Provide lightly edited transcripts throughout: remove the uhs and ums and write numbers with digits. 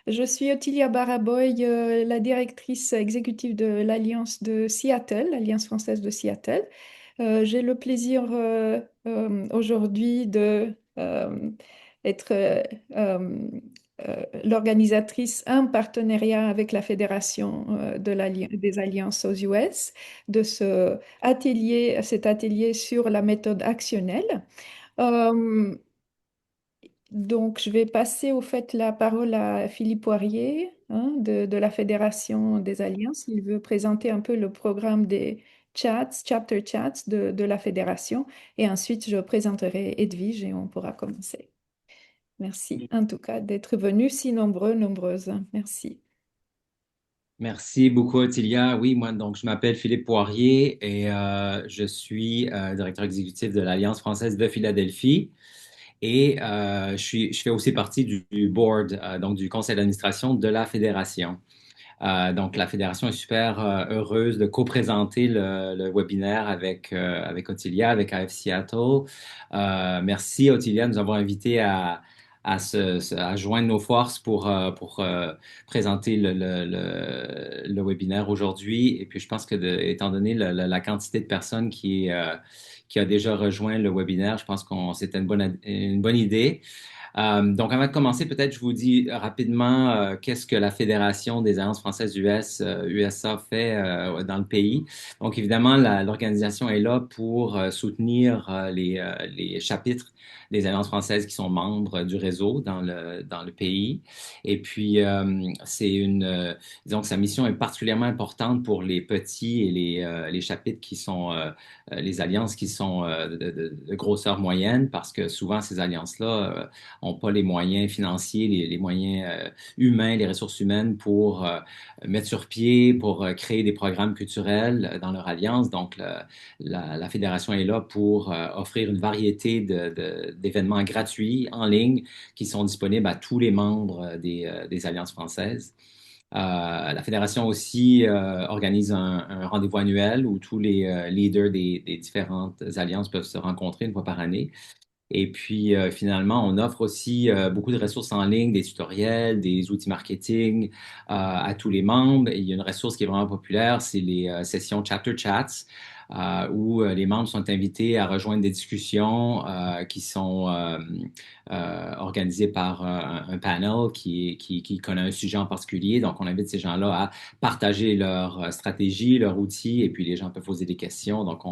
Je suis Ottilia Baraboy, la directrice exécutive de l'Alliance de Seattle, l'Alliance française de Seattle. J'ai le plaisir aujourd'hui de être l'organisatrice, un partenariat avec la Fédération des Alliances aux US, de cet atelier sur la méthode actionnelle. Euh, donc, je vais passer au fait la parole à Philippe Poirier, hein, de la Fédération des Alliances. Il veut présenter un peu le programme des chapter chats de la Fédération. Et ensuite, je présenterai Edwige et on pourra commencer. Merci en tout cas d'être venus si nombreux, nombreuses. Merci. Merci beaucoup, Ottilia. Oui, moi, donc, je m'appelle Philippe Poirier et je suis directeur exécutif de l'Alliance française de Philadelphie. Et je fais aussi partie du board, donc du conseil d'administration de la fédération. Donc, la fédération est super heureuse de co-présenter le webinaire avec Ottilia, avec AF Seattle. Merci, Ottilia, de nous avoir invités à joindre nos forces pour présenter le webinaire aujourd'hui. Et puis, je pense que, étant donné la quantité de personnes qui a déjà rejoint le webinaire, je pense qu'on c'était une bonne idée. Donc, avant de commencer, peut-être je vous dis rapidement qu'est-ce que la Fédération des Alliances françaises USA fait dans le pays. Donc, évidemment, l'organisation est là pour soutenir les chapitres des Alliances françaises qui sont membres du réseau dans le pays. Et puis, disons que sa mission est particulièrement importante pour les petits et les chapitres qui sont les alliances qui sont de grosseur moyenne, parce que souvent, ces alliances-là n'ont pas les moyens financiers, les moyens humains, les ressources humaines pour mettre sur pied, pour créer des programmes culturels dans leur alliance. Donc, la fédération est là pour offrir une variété d'événements gratuits en ligne qui sont disponibles à tous les membres des alliances françaises. La fédération aussi organise un rendez-vous annuel où tous les leaders des différentes alliances peuvent se rencontrer une fois par année. Et puis, finalement, on offre aussi beaucoup de ressources en ligne, des tutoriels, des outils marketing à tous les membres. Et il y a une ressource qui est vraiment populaire, c'est les sessions Chapter Chats, où les membres sont invités à rejoindre des discussions qui sont organisées par un panel qui connaît un sujet en particulier. Donc, on invite ces gens-là à partager leur stratégie, leurs outils, et puis les gens peuvent poser des questions. Donc,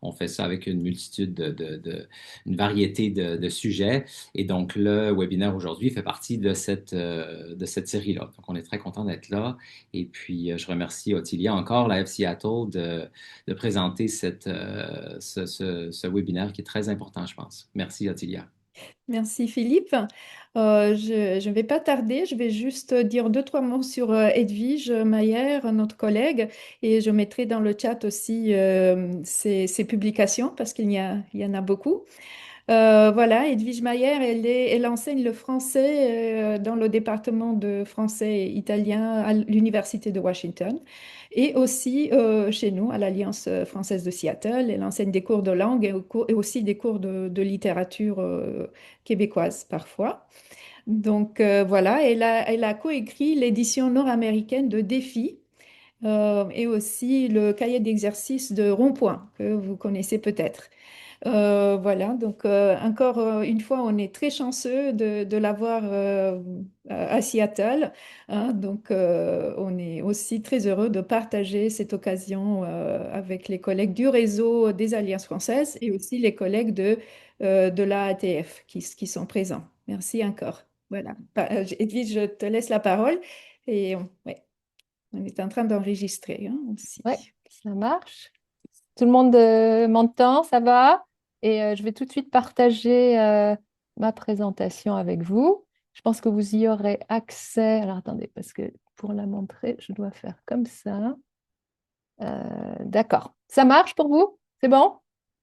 on fait ça avec une multitude une variété de sujets. Et donc, le webinaire aujourd'hui fait partie de cette série-là. Donc, on est très content d'être là. Et puis, je remercie Ottilia encore, la F Seattle, de présenter ce webinaire qui est très important, je pense. Merci, Ottilia. Merci Philippe. Je ne vais pas tarder, je vais juste dire deux, trois mots sur Edwige Mayer, notre collègue, et je mettrai dans le chat aussi ses publications parce il y en a beaucoup. Voilà, Edwige Mayer, elle enseigne le français dans le département de français et italien à l'Université de Washington et aussi chez nous à l'Alliance française de Seattle. Elle enseigne des cours de langue et aussi des cours de littérature québécoise parfois. Donc voilà, elle a coécrit l'édition nord-américaine de Défi et aussi le cahier d'exercice de Rond-Point que vous connaissez peut-être. Voilà, donc encore une fois, on est très chanceux de l'avoir à Seattle, hein. Donc, on est aussi très heureux de partager cette occasion avec les collègues du réseau des Alliances françaises et aussi les collègues de l'AATF qui sont présents. Merci encore. Voilà. Edwige, je te laisse la parole et ouais, on est en train d'enregistrer hein, Ouais, aussi. ça marche. Tout le monde m'entend, ça va? Et je vais tout de suite partager ma présentation avec vous. Je pense que vous y aurez accès. Alors attendez, parce que pour la montrer, je dois faire comme ça. D'accord. Ça marche pour vous? C'est bon?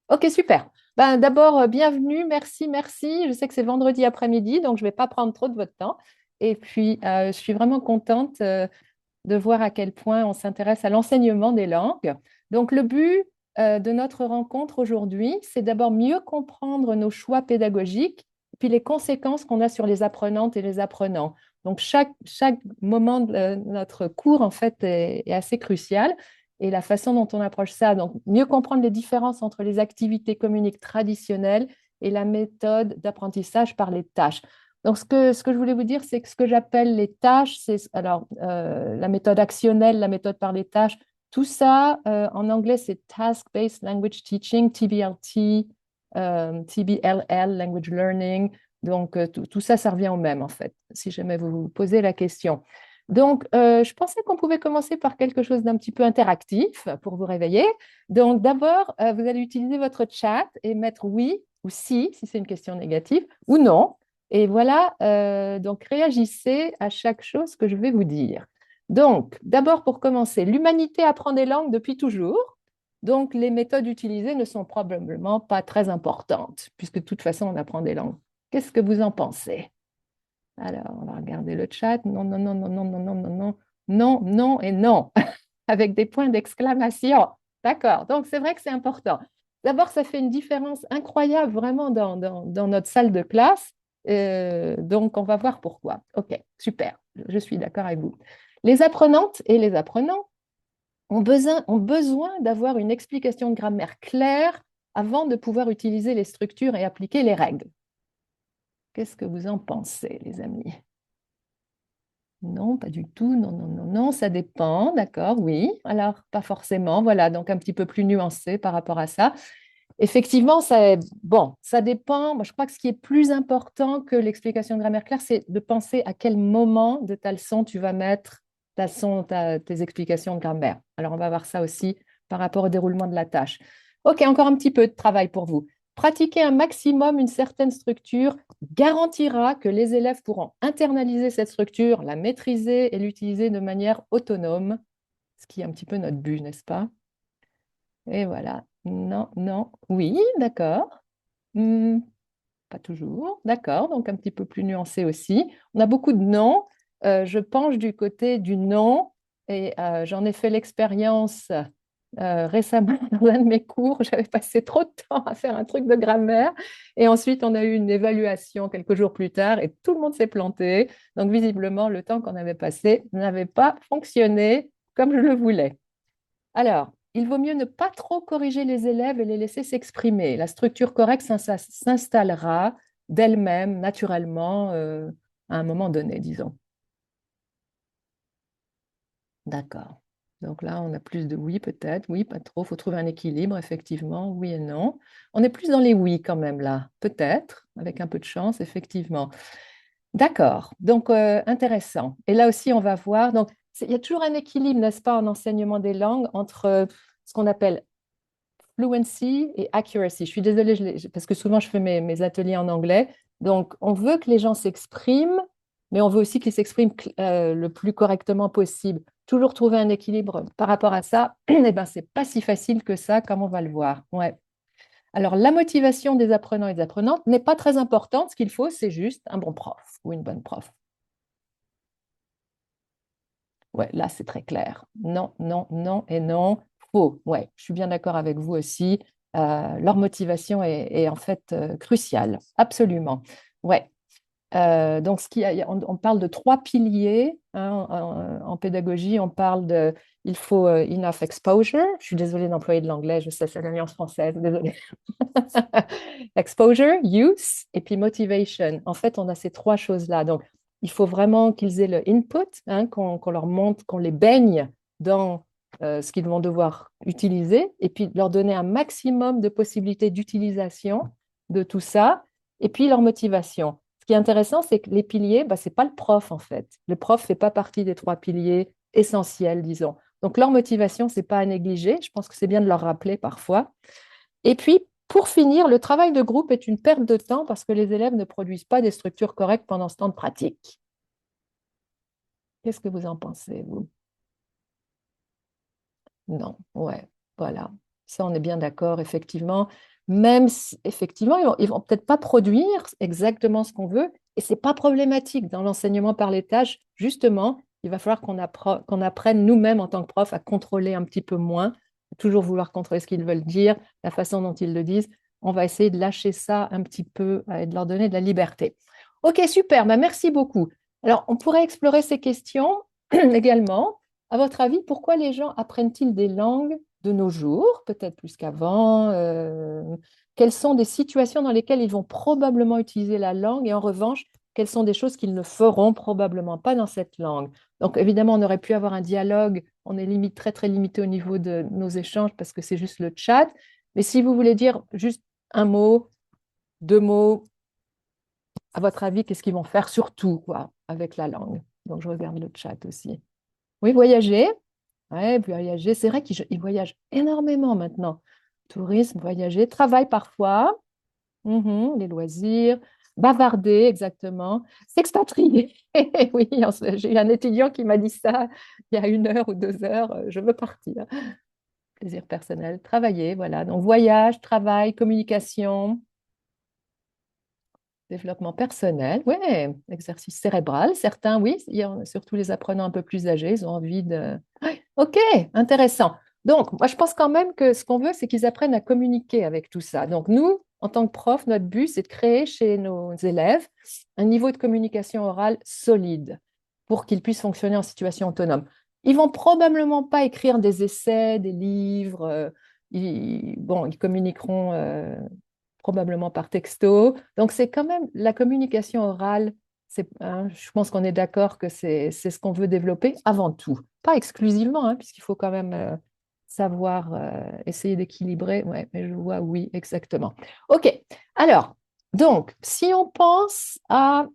Ok, super. Ben, d'abord, bienvenue, merci, merci. Je sais que c'est vendredi après-midi, donc je ne vais pas prendre trop de votre temps. Et puis, je suis vraiment contente de voir à quel point on s'intéresse à l'enseignement des langues. Donc, le but de notre rencontre aujourd'hui, c'est d'abord mieux comprendre nos choix pédagogiques, puis les conséquences qu'on a sur les apprenantes et les apprenants. Donc, chaque moment de notre cours, en fait, est assez crucial. Et la façon dont on approche ça, donc mieux comprendre les différences entre les activités communiques traditionnelles et la méthode d'apprentissage par les tâches. Donc, ce que je voulais vous dire, c'est que ce que j'appelle les tâches, c'est alors la méthode actionnelle, la méthode par les tâches, tout ça, en anglais, c'est Task-Based Language Teaching, TBLT, TBLL, Language Learning. Donc, tout ça, ça revient au même, en fait, si jamais vous vous posez la question. Donc, je pensais qu'on pouvait commencer par quelque chose d'un petit peu interactif pour vous réveiller. Donc, d'abord, vous allez utiliser votre chat et mettre oui ou si c'est une question négative, ou non. Et voilà, donc réagissez à chaque chose que je vais vous dire. Donc, d'abord, pour commencer, l'humanité apprend des langues depuis toujours. Donc, les méthodes utilisées ne sont probablement pas très importantes, puisque de toute façon, on apprend des langues. Qu'est-ce que vous en pensez? Alors, on va regarder le chat. Non, non, non, non, non, non, non, non, non, non, non et non, avec des points d'exclamation. D'accord, donc c'est vrai que c'est important. D'abord, ça fait une différence incroyable vraiment dans notre salle de classe. Donc, on va voir pourquoi. OK, super, je suis d'accord avec vous. Les apprenantes et les apprenants ont besoin d'avoir une explication de grammaire claire avant de pouvoir utiliser les structures et appliquer les règles. Qu'est-ce que vous en pensez, les amis? Non, pas du tout. Non, non, non, non, ça dépend. D'accord, oui. Alors, pas forcément. Voilà, donc un petit peu plus nuancé par rapport à ça. Effectivement, bon, ça dépend. Moi, je crois que ce qui est plus important que l'explication de grammaire claire, c'est de penser à quel moment de ta leçon tu vas mettre tes explications de grammaire. Alors, on va voir ça aussi par rapport au déroulement de la tâche. OK, encore un petit peu de travail pour vous. Pratiquer un maximum une certaine structure garantira que les élèves pourront internaliser cette structure, la maîtriser et l'utiliser de manière autonome, ce qui est un petit peu notre but, n'est-ce pas? Et voilà. Non, non, oui, d'accord. Hmm, pas toujours, d'accord. Donc un petit peu plus nuancé aussi. On a beaucoup de non. Je penche du côté du non et j'en ai fait l'expérience récemment dans un de mes cours. J'avais passé trop de temps à faire un truc de grammaire et ensuite on a eu une évaluation quelques jours plus tard et tout le monde s'est planté. Donc visiblement, le temps qu'on avait passé n'avait pas fonctionné comme je le voulais. Alors, il vaut mieux ne pas trop corriger les élèves et les laisser s'exprimer. La structure correcte s'installera d'elle-même, naturellement, à un moment donné, disons. D'accord. Donc là, on a plus de oui, peut-être. Oui, pas trop. Il faut trouver un équilibre, effectivement. Oui et non. On est plus dans les oui quand même, là. Peut-être, avec un peu de chance, effectivement. D'accord. Donc, intéressant. Et là aussi, on va voir. Donc, il y a toujours un équilibre, n'est-ce pas, en enseignement des langues entre ce qu'on appelle fluency et accuracy. Je suis désolée, parce que souvent je fais mes ateliers en anglais. Donc, on veut que les gens s'expriment, mais on veut aussi qu'ils s'expriment le plus correctement possible. Toujours trouver un équilibre par rapport à ça, eh ben, c'est pas si facile que ça, comme on va le voir. Ouais. Alors, la motivation des apprenants et des apprenantes n'est pas très importante. Ce qu'il faut, c'est juste un bon prof ou une bonne prof. Ouais, là, c'est très clair. Non, non, non et non. Faux. Ouais, je suis bien d'accord avec vous aussi. Leur motivation est en fait cruciale. Absolument. Ouais. Donc, on parle de trois piliers hein, en pédagogie. On parle il faut enough exposure. Je suis désolée d'employer de l'anglais, je sais, c'est l'Alliance française, désolée. Exposure, use et puis motivation. En fait, on a ces trois choses-là. Donc, il faut vraiment qu'ils aient le input, hein, qu'on leur montre, qu'on les baigne dans ce qu'ils vont devoir utiliser et puis leur donner un maximum de possibilités d'utilisation de tout ça et puis leur motivation. Ce qui est intéressant, c'est que les piliers, bah, ce n'est pas le prof en fait. Le prof ne fait pas partie des trois piliers essentiels, disons. Donc leur motivation, ce n'est pas à négliger. Je pense que c'est bien de leur rappeler parfois. Et puis, pour finir, le travail de groupe est une perte de temps parce que les élèves ne produisent pas des structures correctes pendant ce temps de pratique. Qu'est-ce que vous en pensez, vous? Non, ouais, voilà. Ça, on est bien d'accord, effectivement. Même si, effectivement, ils vont peut-être pas produire exactement ce qu'on veut, et c'est pas problématique dans l'enseignement par les tâches. Justement, il va falloir qu'on apprenne nous-mêmes en tant que prof à contrôler un petit peu moins, toujours vouloir contrôler ce qu'ils veulent dire, la façon dont ils le disent. On va essayer de lâcher ça un petit peu et de leur donner de la liberté. Ok, super, bah merci beaucoup. Alors, on pourrait explorer ces questions également. À votre avis, pourquoi les gens apprennent-ils des langues de nos jours, peut-être plus qu'avant? Quelles sont des situations dans lesquelles ils vont probablement utiliser la langue et en revanche, quelles sont des choses qu'ils ne feront probablement pas dans cette langue? Donc, évidemment, on aurait pu avoir un dialogue. On est limite, très, très limité au niveau de nos échanges parce que c'est juste le chat. Mais si vous voulez dire juste un mot, deux mots, à votre avis, qu'est-ce qu'ils vont faire surtout quoi, avec la langue? Donc, je regarde le chat aussi. Oui, voyager. Ouais, voyager. C'est vrai qu'ils voyagent énormément maintenant. Tourisme, voyager, travail parfois, les loisirs, bavarder, exactement. S'expatrier. Oui, j'ai eu un étudiant qui m'a dit ça il y a 1 heure ou 2 heures. Je veux partir. Plaisir personnel, travailler, voilà. Donc, voyage, travail, communication. Développement personnel, oui, exercice cérébral. Certains, oui, surtout les apprenants un peu plus âgés, ils ont envie de... Ouais, ok, intéressant. Donc, moi, je pense quand même que ce qu'on veut, c'est qu'ils apprennent à communiquer avec tout ça. Donc, nous, en tant que prof, notre but, c'est de créer chez nos élèves un niveau de communication orale solide pour qu'ils puissent fonctionner en situation autonome. Ils vont probablement pas écrire des essais, des livres. Bon, ils communiqueront probablement par texto. Donc, c'est quand même la communication orale. Je pense qu'on est d'accord que c'est ce qu'on veut développer avant tout. Pas exclusivement, hein, puisqu'il faut quand même savoir essayer d'équilibrer. Ouais, mais je vois, oui, exactement. OK. Alors, donc, si on pense à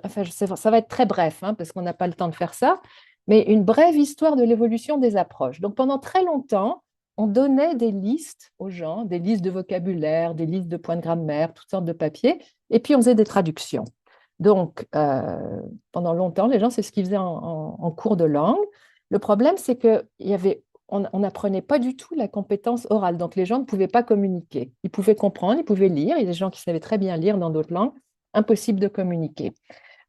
enfin, ça va être très bref, hein, parce qu'on n'a pas le temps de faire ça, mais une brève histoire de l'évolution des approches. Donc, pendant très longtemps, on donnait des listes aux gens, des listes de vocabulaire, des listes de points de grammaire, toutes sortes de papiers, et puis on faisait des traductions. Donc, pendant longtemps, les gens, c'est ce qu'ils faisaient en cours de langue. Le problème, c'est on n'apprenait pas du tout la compétence orale. Donc, les gens ne pouvaient pas communiquer. Ils pouvaient comprendre, ils pouvaient lire. Il y a des gens qui savaient très bien lire dans d'autres langues. Impossible de communiquer.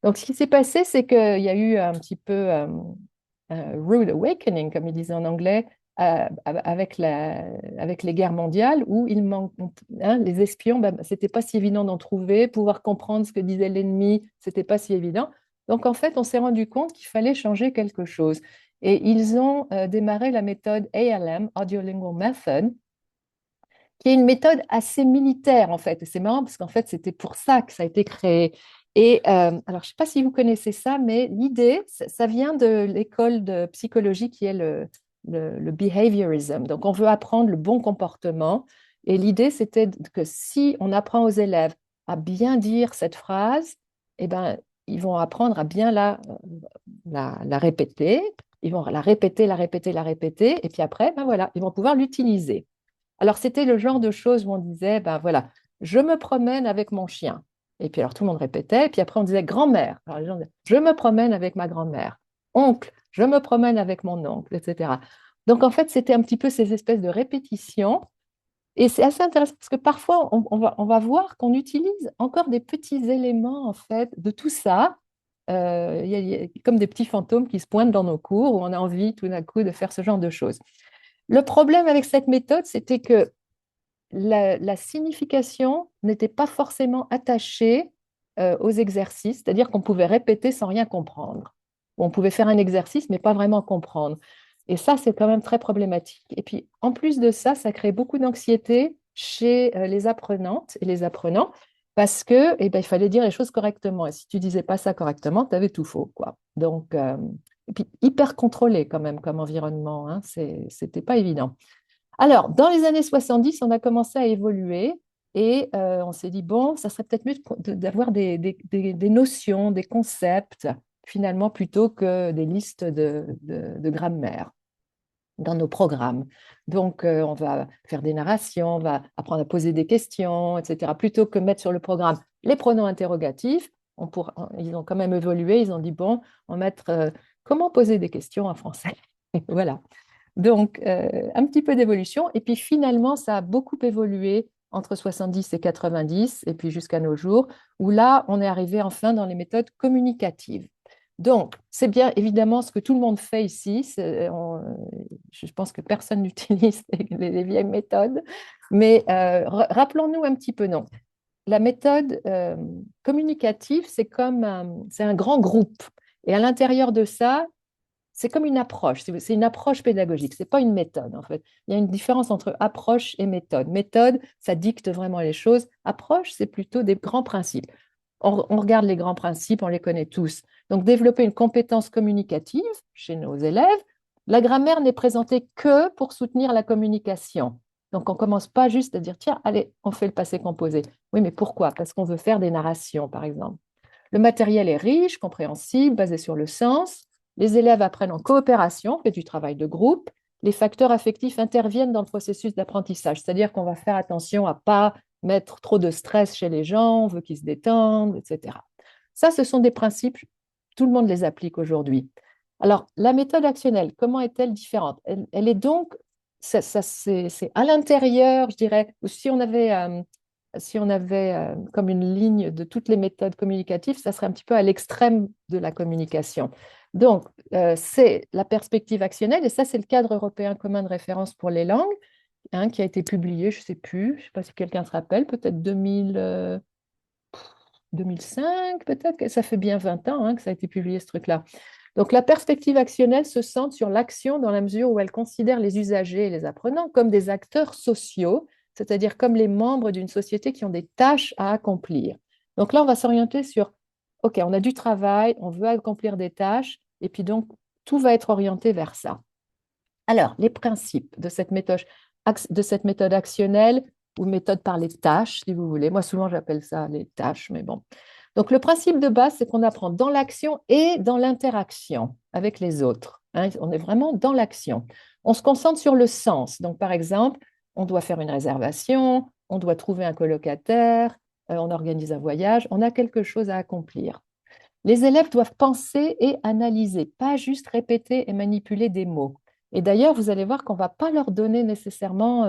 Donc, ce qui s'est passé, c'est qu'il y a eu un petit peu rude awakening, comme ils disent en anglais, avec les guerres mondiales, où les espions, ben, c'était pas si évident d'en trouver, pouvoir comprendre ce que disait l'ennemi, c'était pas si évident. Donc, en fait, on s'est rendu compte qu'il fallait changer quelque chose. Et ils ont démarré la méthode ALM, Audiolingual Method, qui est une méthode assez militaire, en fait. Et c'est marrant parce qu'en fait, c'était pour ça que ça a été créé. Et alors, je ne sais pas si vous connaissez ça, mais l'idée, ça vient de l'école de psychologie qui est le behaviorism. Donc, on veut apprendre le bon comportement. Et l'idée, c'était que si on apprend aux élèves à bien dire cette phrase, eh ben, ils vont apprendre à bien la répéter. Ils vont la répéter, la répéter, la répéter. Et puis après, ben voilà, ils vont pouvoir l'utiliser. Alors, c'était le genre de choses où on disait, ben voilà, je me promène avec mon chien. Et puis alors, tout le monde répétait. Et puis après, on disait grand-mère. Alors, les gens disaient, je me promène avec ma grand-mère. Oncle, je me promène avec mon oncle, etc. Donc, en fait, c'était un petit peu ces espèces de répétitions. Et c'est assez intéressant parce que parfois, on va voir qu'on utilise encore des petits éléments, en fait, de tout ça. Il y a comme des petits fantômes qui se pointent dans nos cours où on a envie tout d'un coup de faire ce genre de choses. Le problème avec cette méthode, c'était que la signification n'était pas forcément attachée aux exercices, c'est-à-dire qu'on pouvait répéter sans rien comprendre. On pouvait faire un exercice, mais pas vraiment comprendre. Et ça, c'est quand même très problématique. Et puis, en plus de ça, ça crée beaucoup d'anxiété chez les apprenantes et les apprenants, parce que, eh ben, il fallait dire les choses correctement. Et si tu disais pas ça correctement, tu avais tout faux, quoi. Donc, et puis, hyper contrôlé quand même comme environnement, hein. C'était pas évident. Alors, dans les années 70, on a commencé à évoluer et on s'est dit, bon, ça serait peut-être mieux d'avoir des notions, des concepts, finalement, plutôt que des listes de grammaire dans nos programmes. Donc, on va faire des narrations, on va apprendre à poser des questions, etc. Plutôt que mettre sur le programme les pronoms interrogatifs, ils ont quand même évolué, ils ont dit, bon, on va mettre comment poser des questions en français. Voilà. Donc, un petit peu d'évolution. Et puis finalement, ça a beaucoup évolué entre 70 et 90, et puis jusqu'à nos jours, où là, on est arrivé enfin dans les méthodes communicatives. Donc, c'est bien évidemment ce que tout le monde fait ici. Je pense que personne n'utilise les vieilles méthodes, mais rappelons-nous un petit peu, non. la méthode communicative, c'est un grand groupe. Et à l'intérieur de ça, c'est comme une approche. C'est une approche pédagogique. C'est pas une méthode, en fait. Il y a une différence entre approche et méthode. Méthode, ça dicte vraiment les choses. Approche, c'est plutôt des grands principes. On regarde les grands principes, on les connaît tous. Donc, développer une compétence communicative chez nos élèves. La grammaire n'est présentée que pour soutenir la communication. Donc, on ne commence pas juste à dire, tiens, allez, on fait le passé composé. Oui, mais pourquoi? Parce qu'on veut faire des narrations, par exemple. Le matériel est riche, compréhensible, basé sur le sens. Les élèves apprennent en coopération, fait du travail de groupe. Les facteurs affectifs interviennent dans le processus d'apprentissage, c'est-à-dire qu'on va faire attention à ne pas mettre trop de stress chez les gens, on veut qu'ils se détendent, etc. Ça, ce sont des principes, tout le monde les applique aujourd'hui. Alors, la méthode actionnelle, comment est-elle différente? Elle est donc, c'est à l'intérieur, je dirais, si on avait comme une ligne de toutes les méthodes communicatives, ça serait un petit peu à l'extrême de la communication. Donc, c'est la perspective actionnelle, et ça, c'est le cadre européen commun de référence pour les langues, hein, qui a été publié, je ne sais plus, je ne sais pas si quelqu'un se rappelle, peut-être 2005, peut-être, que ça fait bien 20 ans hein, que ça a été publié, ce truc-là. Donc, la perspective actionnelle se centre sur l'action dans la mesure où elle considère les usagers et les apprenants comme des acteurs sociaux, c'est-à-dire comme les membres d'une société qui ont des tâches à accomplir. Donc là, on va s'orienter sur, OK, on a du travail, on veut accomplir des tâches, et puis donc, tout va être orienté vers ça. Alors, les principes de cette méthode actionnelle ou méthode par les tâches, si vous voulez. Moi, souvent, j'appelle ça les tâches, mais bon. Donc, le principe de base, c'est qu'on apprend dans l'action et dans l'interaction avec les autres. Hein, on est vraiment dans l'action. On se concentre sur le sens. Donc, par exemple, on doit faire une réservation, on doit trouver un colocataire, on organise un voyage, on a quelque chose à accomplir. Les élèves doivent penser et analyser, pas juste répéter et manipuler des mots. Et d'ailleurs, vous allez voir qu'on ne va pas leur donner nécessairement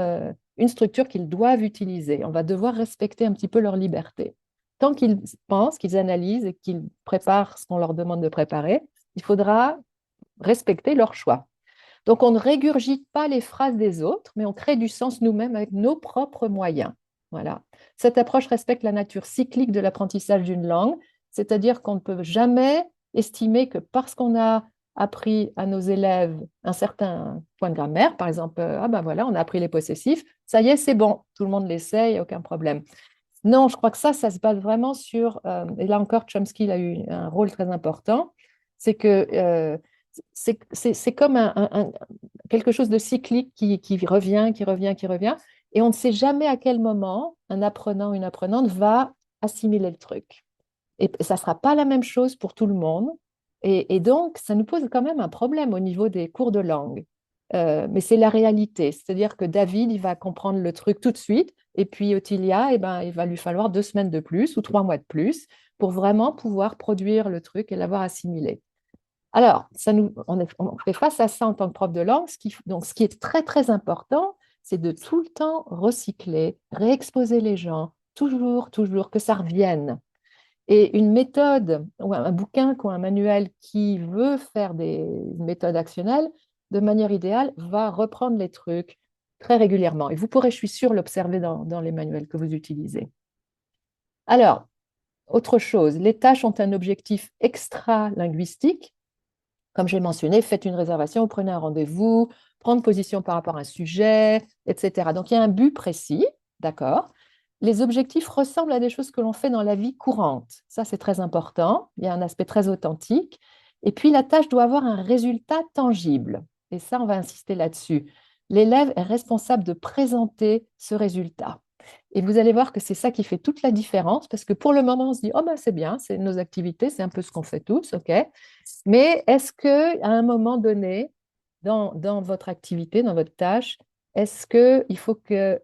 une structure qu'ils doivent utiliser. On va devoir respecter un petit peu leur liberté. Tant qu'ils pensent, qu'ils analysent et qu'ils préparent ce qu'on leur demande de préparer, il faudra respecter leur choix. Donc, on ne régurgite pas les phrases des autres, mais on crée du sens nous-mêmes avec nos propres moyens. Voilà. Cette approche respecte la nature cyclique de l'apprentissage d'une langue, c'est-à-dire qu'on ne peut jamais estimer que parce qu'on a appris à nos élèves un certain point de grammaire, par exemple, ah ben voilà, on a appris les possessifs, ça y est, c'est bon, tout le monde l'essaie, il n'y a aucun problème. Non, je crois que ça se base vraiment sur, et là encore, Chomsky il a eu un rôle très important, c'est que c'est comme quelque chose de cyclique qui revient, qui revient, qui revient, et on ne sait jamais à quel moment un apprenant ou une apprenante va assimiler le truc. Et ça ne sera pas la même chose pour tout le monde. Et donc, ça nous pose quand même un problème au niveau des cours de langue. Mais c'est la réalité. C'est-à-dire que David, il va comprendre le truc tout de suite. Et puis Ottilia, eh ben, il va lui falloir 2 semaines de plus ou 3 mois de plus pour vraiment pouvoir produire le truc et l'avoir assimilé. Alors, on fait face à ça en tant que prof de langue. Donc, ce qui est très, très important, c'est de tout le temps recycler, réexposer les gens, toujours, toujours, que ça revienne. Et une méthode, ou un bouquin ou un manuel qui veut faire des méthodes actionnelles, de manière idéale, va reprendre les trucs très régulièrement. Et vous pourrez, je suis sûre, l'observer dans les manuels que vous utilisez. Alors, autre chose, les tâches ont un objectif extra-linguistique. Comme j'ai mentionné, faites une réservation, prenez un rendez-vous, prendre position par rapport à un sujet, etc. Donc, il y a un but précis, d'accord? Les objectifs ressemblent à des choses que l'on fait dans la vie courante. Ça, c'est très important. Il y a un aspect très authentique. Et puis, la tâche doit avoir un résultat tangible. Et ça, on va insister là-dessus. L'élève est responsable de présenter ce résultat. Et vous allez voir que c'est ça qui fait toute la différence, parce que pour le moment, on se dit, oh ben c'est bien, c'est nos activités, c'est un peu ce qu'on fait tous, ok. Mais est-ce qu'à un moment donné, dans votre activité, dans votre tâche, est-ce qu'il faut que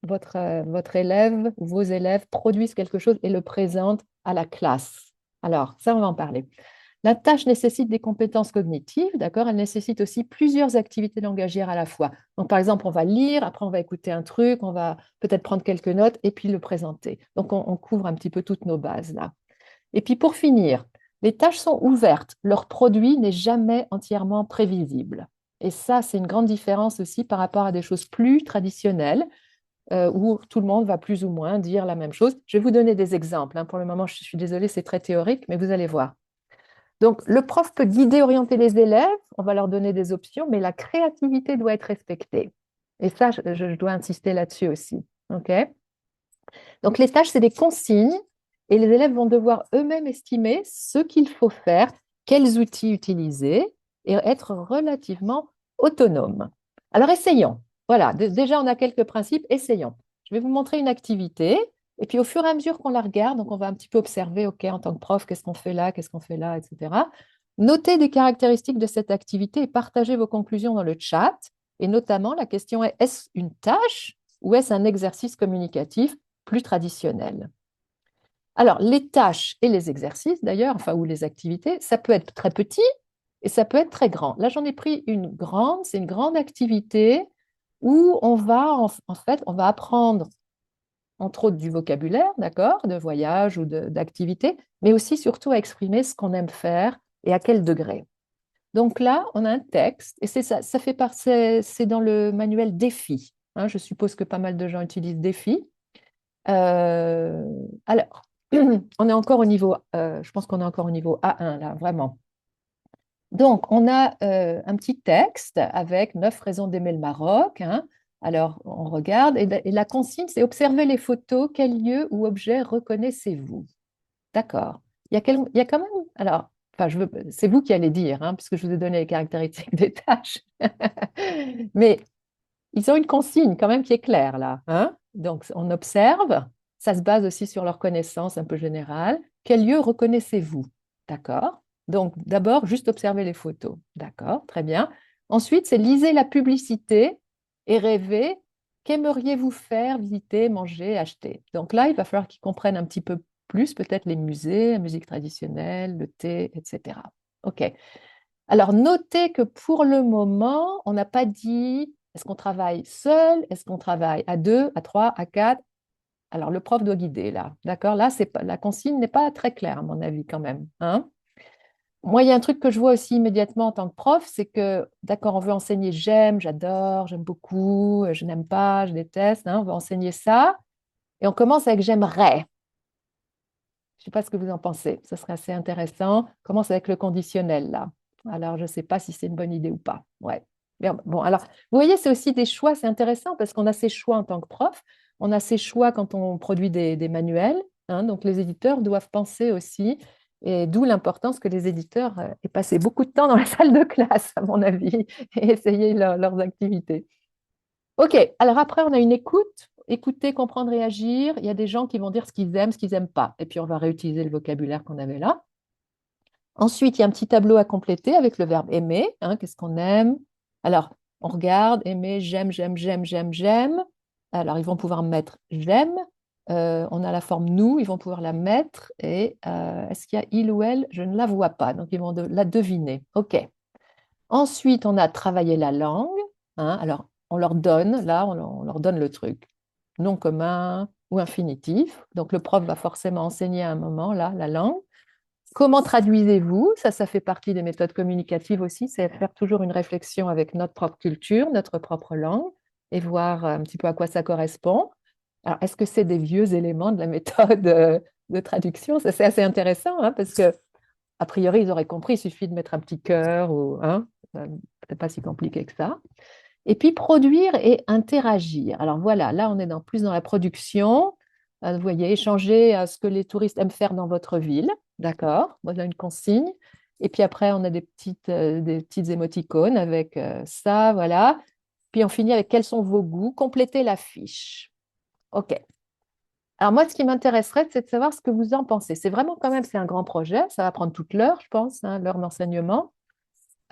votre élève ou vos élèves produisent quelque chose et le présentent à la classe? Alors, ça, on va en parler. La tâche nécessite des compétences cognitives, d'accord? Elle nécessite aussi plusieurs activités langagières à la fois. Donc, par exemple, on va lire, après on va écouter un truc, on va peut-être prendre quelques notes et puis le présenter. Donc, on couvre un petit peu toutes nos bases là. Et puis, pour finir, les tâches sont ouvertes. Leur produit n'est jamais entièrement prévisible. Et ça, c'est une grande différence aussi par rapport à des choses plus traditionnelles. où tout le monde va plus ou moins dire la même chose. Je vais vous donner des exemples, hein. Pour le moment, je suis désolée, c'est très théorique, mais vous allez voir. Donc, le prof peut guider, orienter les élèves, on va leur donner des options, mais la créativité doit être respectée. Et ça, je dois insister là-dessus aussi. OK? Donc, les tâches, c'est des consignes et les élèves vont devoir eux-mêmes estimer ce qu'il faut faire, quels outils utiliser et être relativement autonomes. Alors, essayons. Voilà, déjà, on a quelques principes, essayons. Je vais vous montrer une activité et puis au fur et à mesure qu'on la regarde, donc on va un petit peu observer, OK, en tant que prof, qu'est-ce qu'on fait là, etc. Notez des caractéristiques de cette activité et partagez vos conclusions dans le chat. Et notamment, la question est, est-ce une tâche ou est-ce un exercice communicatif plus traditionnel? Alors, les tâches et les exercices, d'ailleurs, enfin, ou les activités, ça peut être très petit et ça peut être très grand. Là, j'en ai pris une grande, c'est une grande activité où on va, en fait, on va apprendre, entre autres, du vocabulaire, d'accord, de voyage ou d'activité, mais aussi, surtout, à exprimer ce qu'on aime faire et à quel degré. Donc là, on a un texte, et c'est ça, c'est dans le manuel Défi, hein. Je suppose que pas mal de gens utilisent Défi. Euh, alors, on est encore au niveau, je pense qu'on est encore au niveau A1 là, vraiment. Donc, on a un petit texte avec 9 raisons d'aimer le Maroc, hein. Alors, on regarde, et la consigne, c'est observer les photos, quel lieu ou objet reconnaissez-vous? D'accord. Il y a quand même, alors, enfin, c'est vous qui allez dire, hein, puisque je vous ai donné les caractéristiques des tâches. Mais ils ont une consigne quand même qui est claire là, hein. Donc, on observe, ça se base aussi sur leur connaissance un peu générale. Quel lieu reconnaissez-vous? D'accord. Donc, d'abord, juste observer les photos. D'accord, très bien. Ensuite, c'est lisez la publicité et rêvez. Qu'aimeriez-vous faire, visiter, manger, acheter? Donc là, il va falloir qu'ils comprennent un petit peu plus, peut-être les musées, la musique traditionnelle, le thé, etc. OK. Alors, notez que pour le moment, on n'a pas dit est-ce qu'on travaille seul, est-ce qu'on travaille à deux, à trois, à quatre. Alors, le prof doit guider là. D'accord? Là, c'est pas, la consigne n'est pas très claire, à mon avis, quand même, hein. Moi, il y a un truc que je vois aussi immédiatement en tant que prof, c'est que, d'accord, on veut enseigner j'aime, j'adore, j'aime beaucoup, je n'aime pas, je déteste, hein, on veut enseigner ça. Et on commence avec j'aimerais. Je ne sais pas ce que vous en pensez. Ce serait assez intéressant. On commence avec le conditionnel là. Alors, je ne sais pas si c'est une bonne idée ou pas. Ouais. Bien, bon, alors, vous voyez, c'est aussi des choix, c'est intéressant parce qu'on a ces choix en tant que prof, on a ces choix quand on produit des manuels, hein. Donc, les éditeurs doivent penser aussi, et d'où l'importance que les éditeurs aient passé beaucoup de temps dans la salle de classe, à mon avis, et essayer leurs activités. OK, alors après, on a une écoute. Écouter, comprendre, réagir. Il y a des gens qui vont dire ce qu'ils n'aiment pas. Et puis, on va réutiliser le vocabulaire qu'on avait là. Ensuite, il y a un petit tableau à compléter avec le verbe aimer, hein. Qu'est-ce qu'on aime? Alors, on regarde, aimer, j'aime, j'aime, j'aime, j'aime, j'aime. Alors, ils vont pouvoir mettre j'aime. On a la forme nous, ils vont pouvoir la mettre. Et est-ce qu'il y a il ou elle? Je ne la vois pas. Donc, ils vont la deviner. OK. Ensuite, on a travaillé la langue, hein. Alors, on leur donne, là, on leur donne le truc. Nom commun ou infinitif. Donc, le prof va forcément enseigner à un moment, là, la langue. Comment traduisez-vous? Ça fait partie des méthodes communicatives aussi, c'est faire toujours une réflexion avec notre propre culture, notre propre langue, et voir un petit peu à quoi ça correspond. Alors, est-ce que c'est des vieux éléments de la méthode de traduction? Ça, c'est assez intéressant, hein, parce que a priori, ils auraient compris, il suffit de mettre un petit cœur ou hein, c'est pas si compliqué que ça. Et puis produire et interagir. Alors voilà, là on est plus dans la production. Vous voyez, échanger ce que les touristes aiment faire dans votre ville. D'accord? Voilà une consigne. Et puis après, on a des petites émoticônes avec ça, voilà. Puis on finit avec quels sont vos goûts. Complétez la fiche. OK. Alors moi, ce qui m'intéresserait, c'est de savoir ce que vous en pensez. C'est vraiment quand même, c'est un grand projet. Ça va prendre toute l'heure, je pense, hein, l'heure d'enseignement.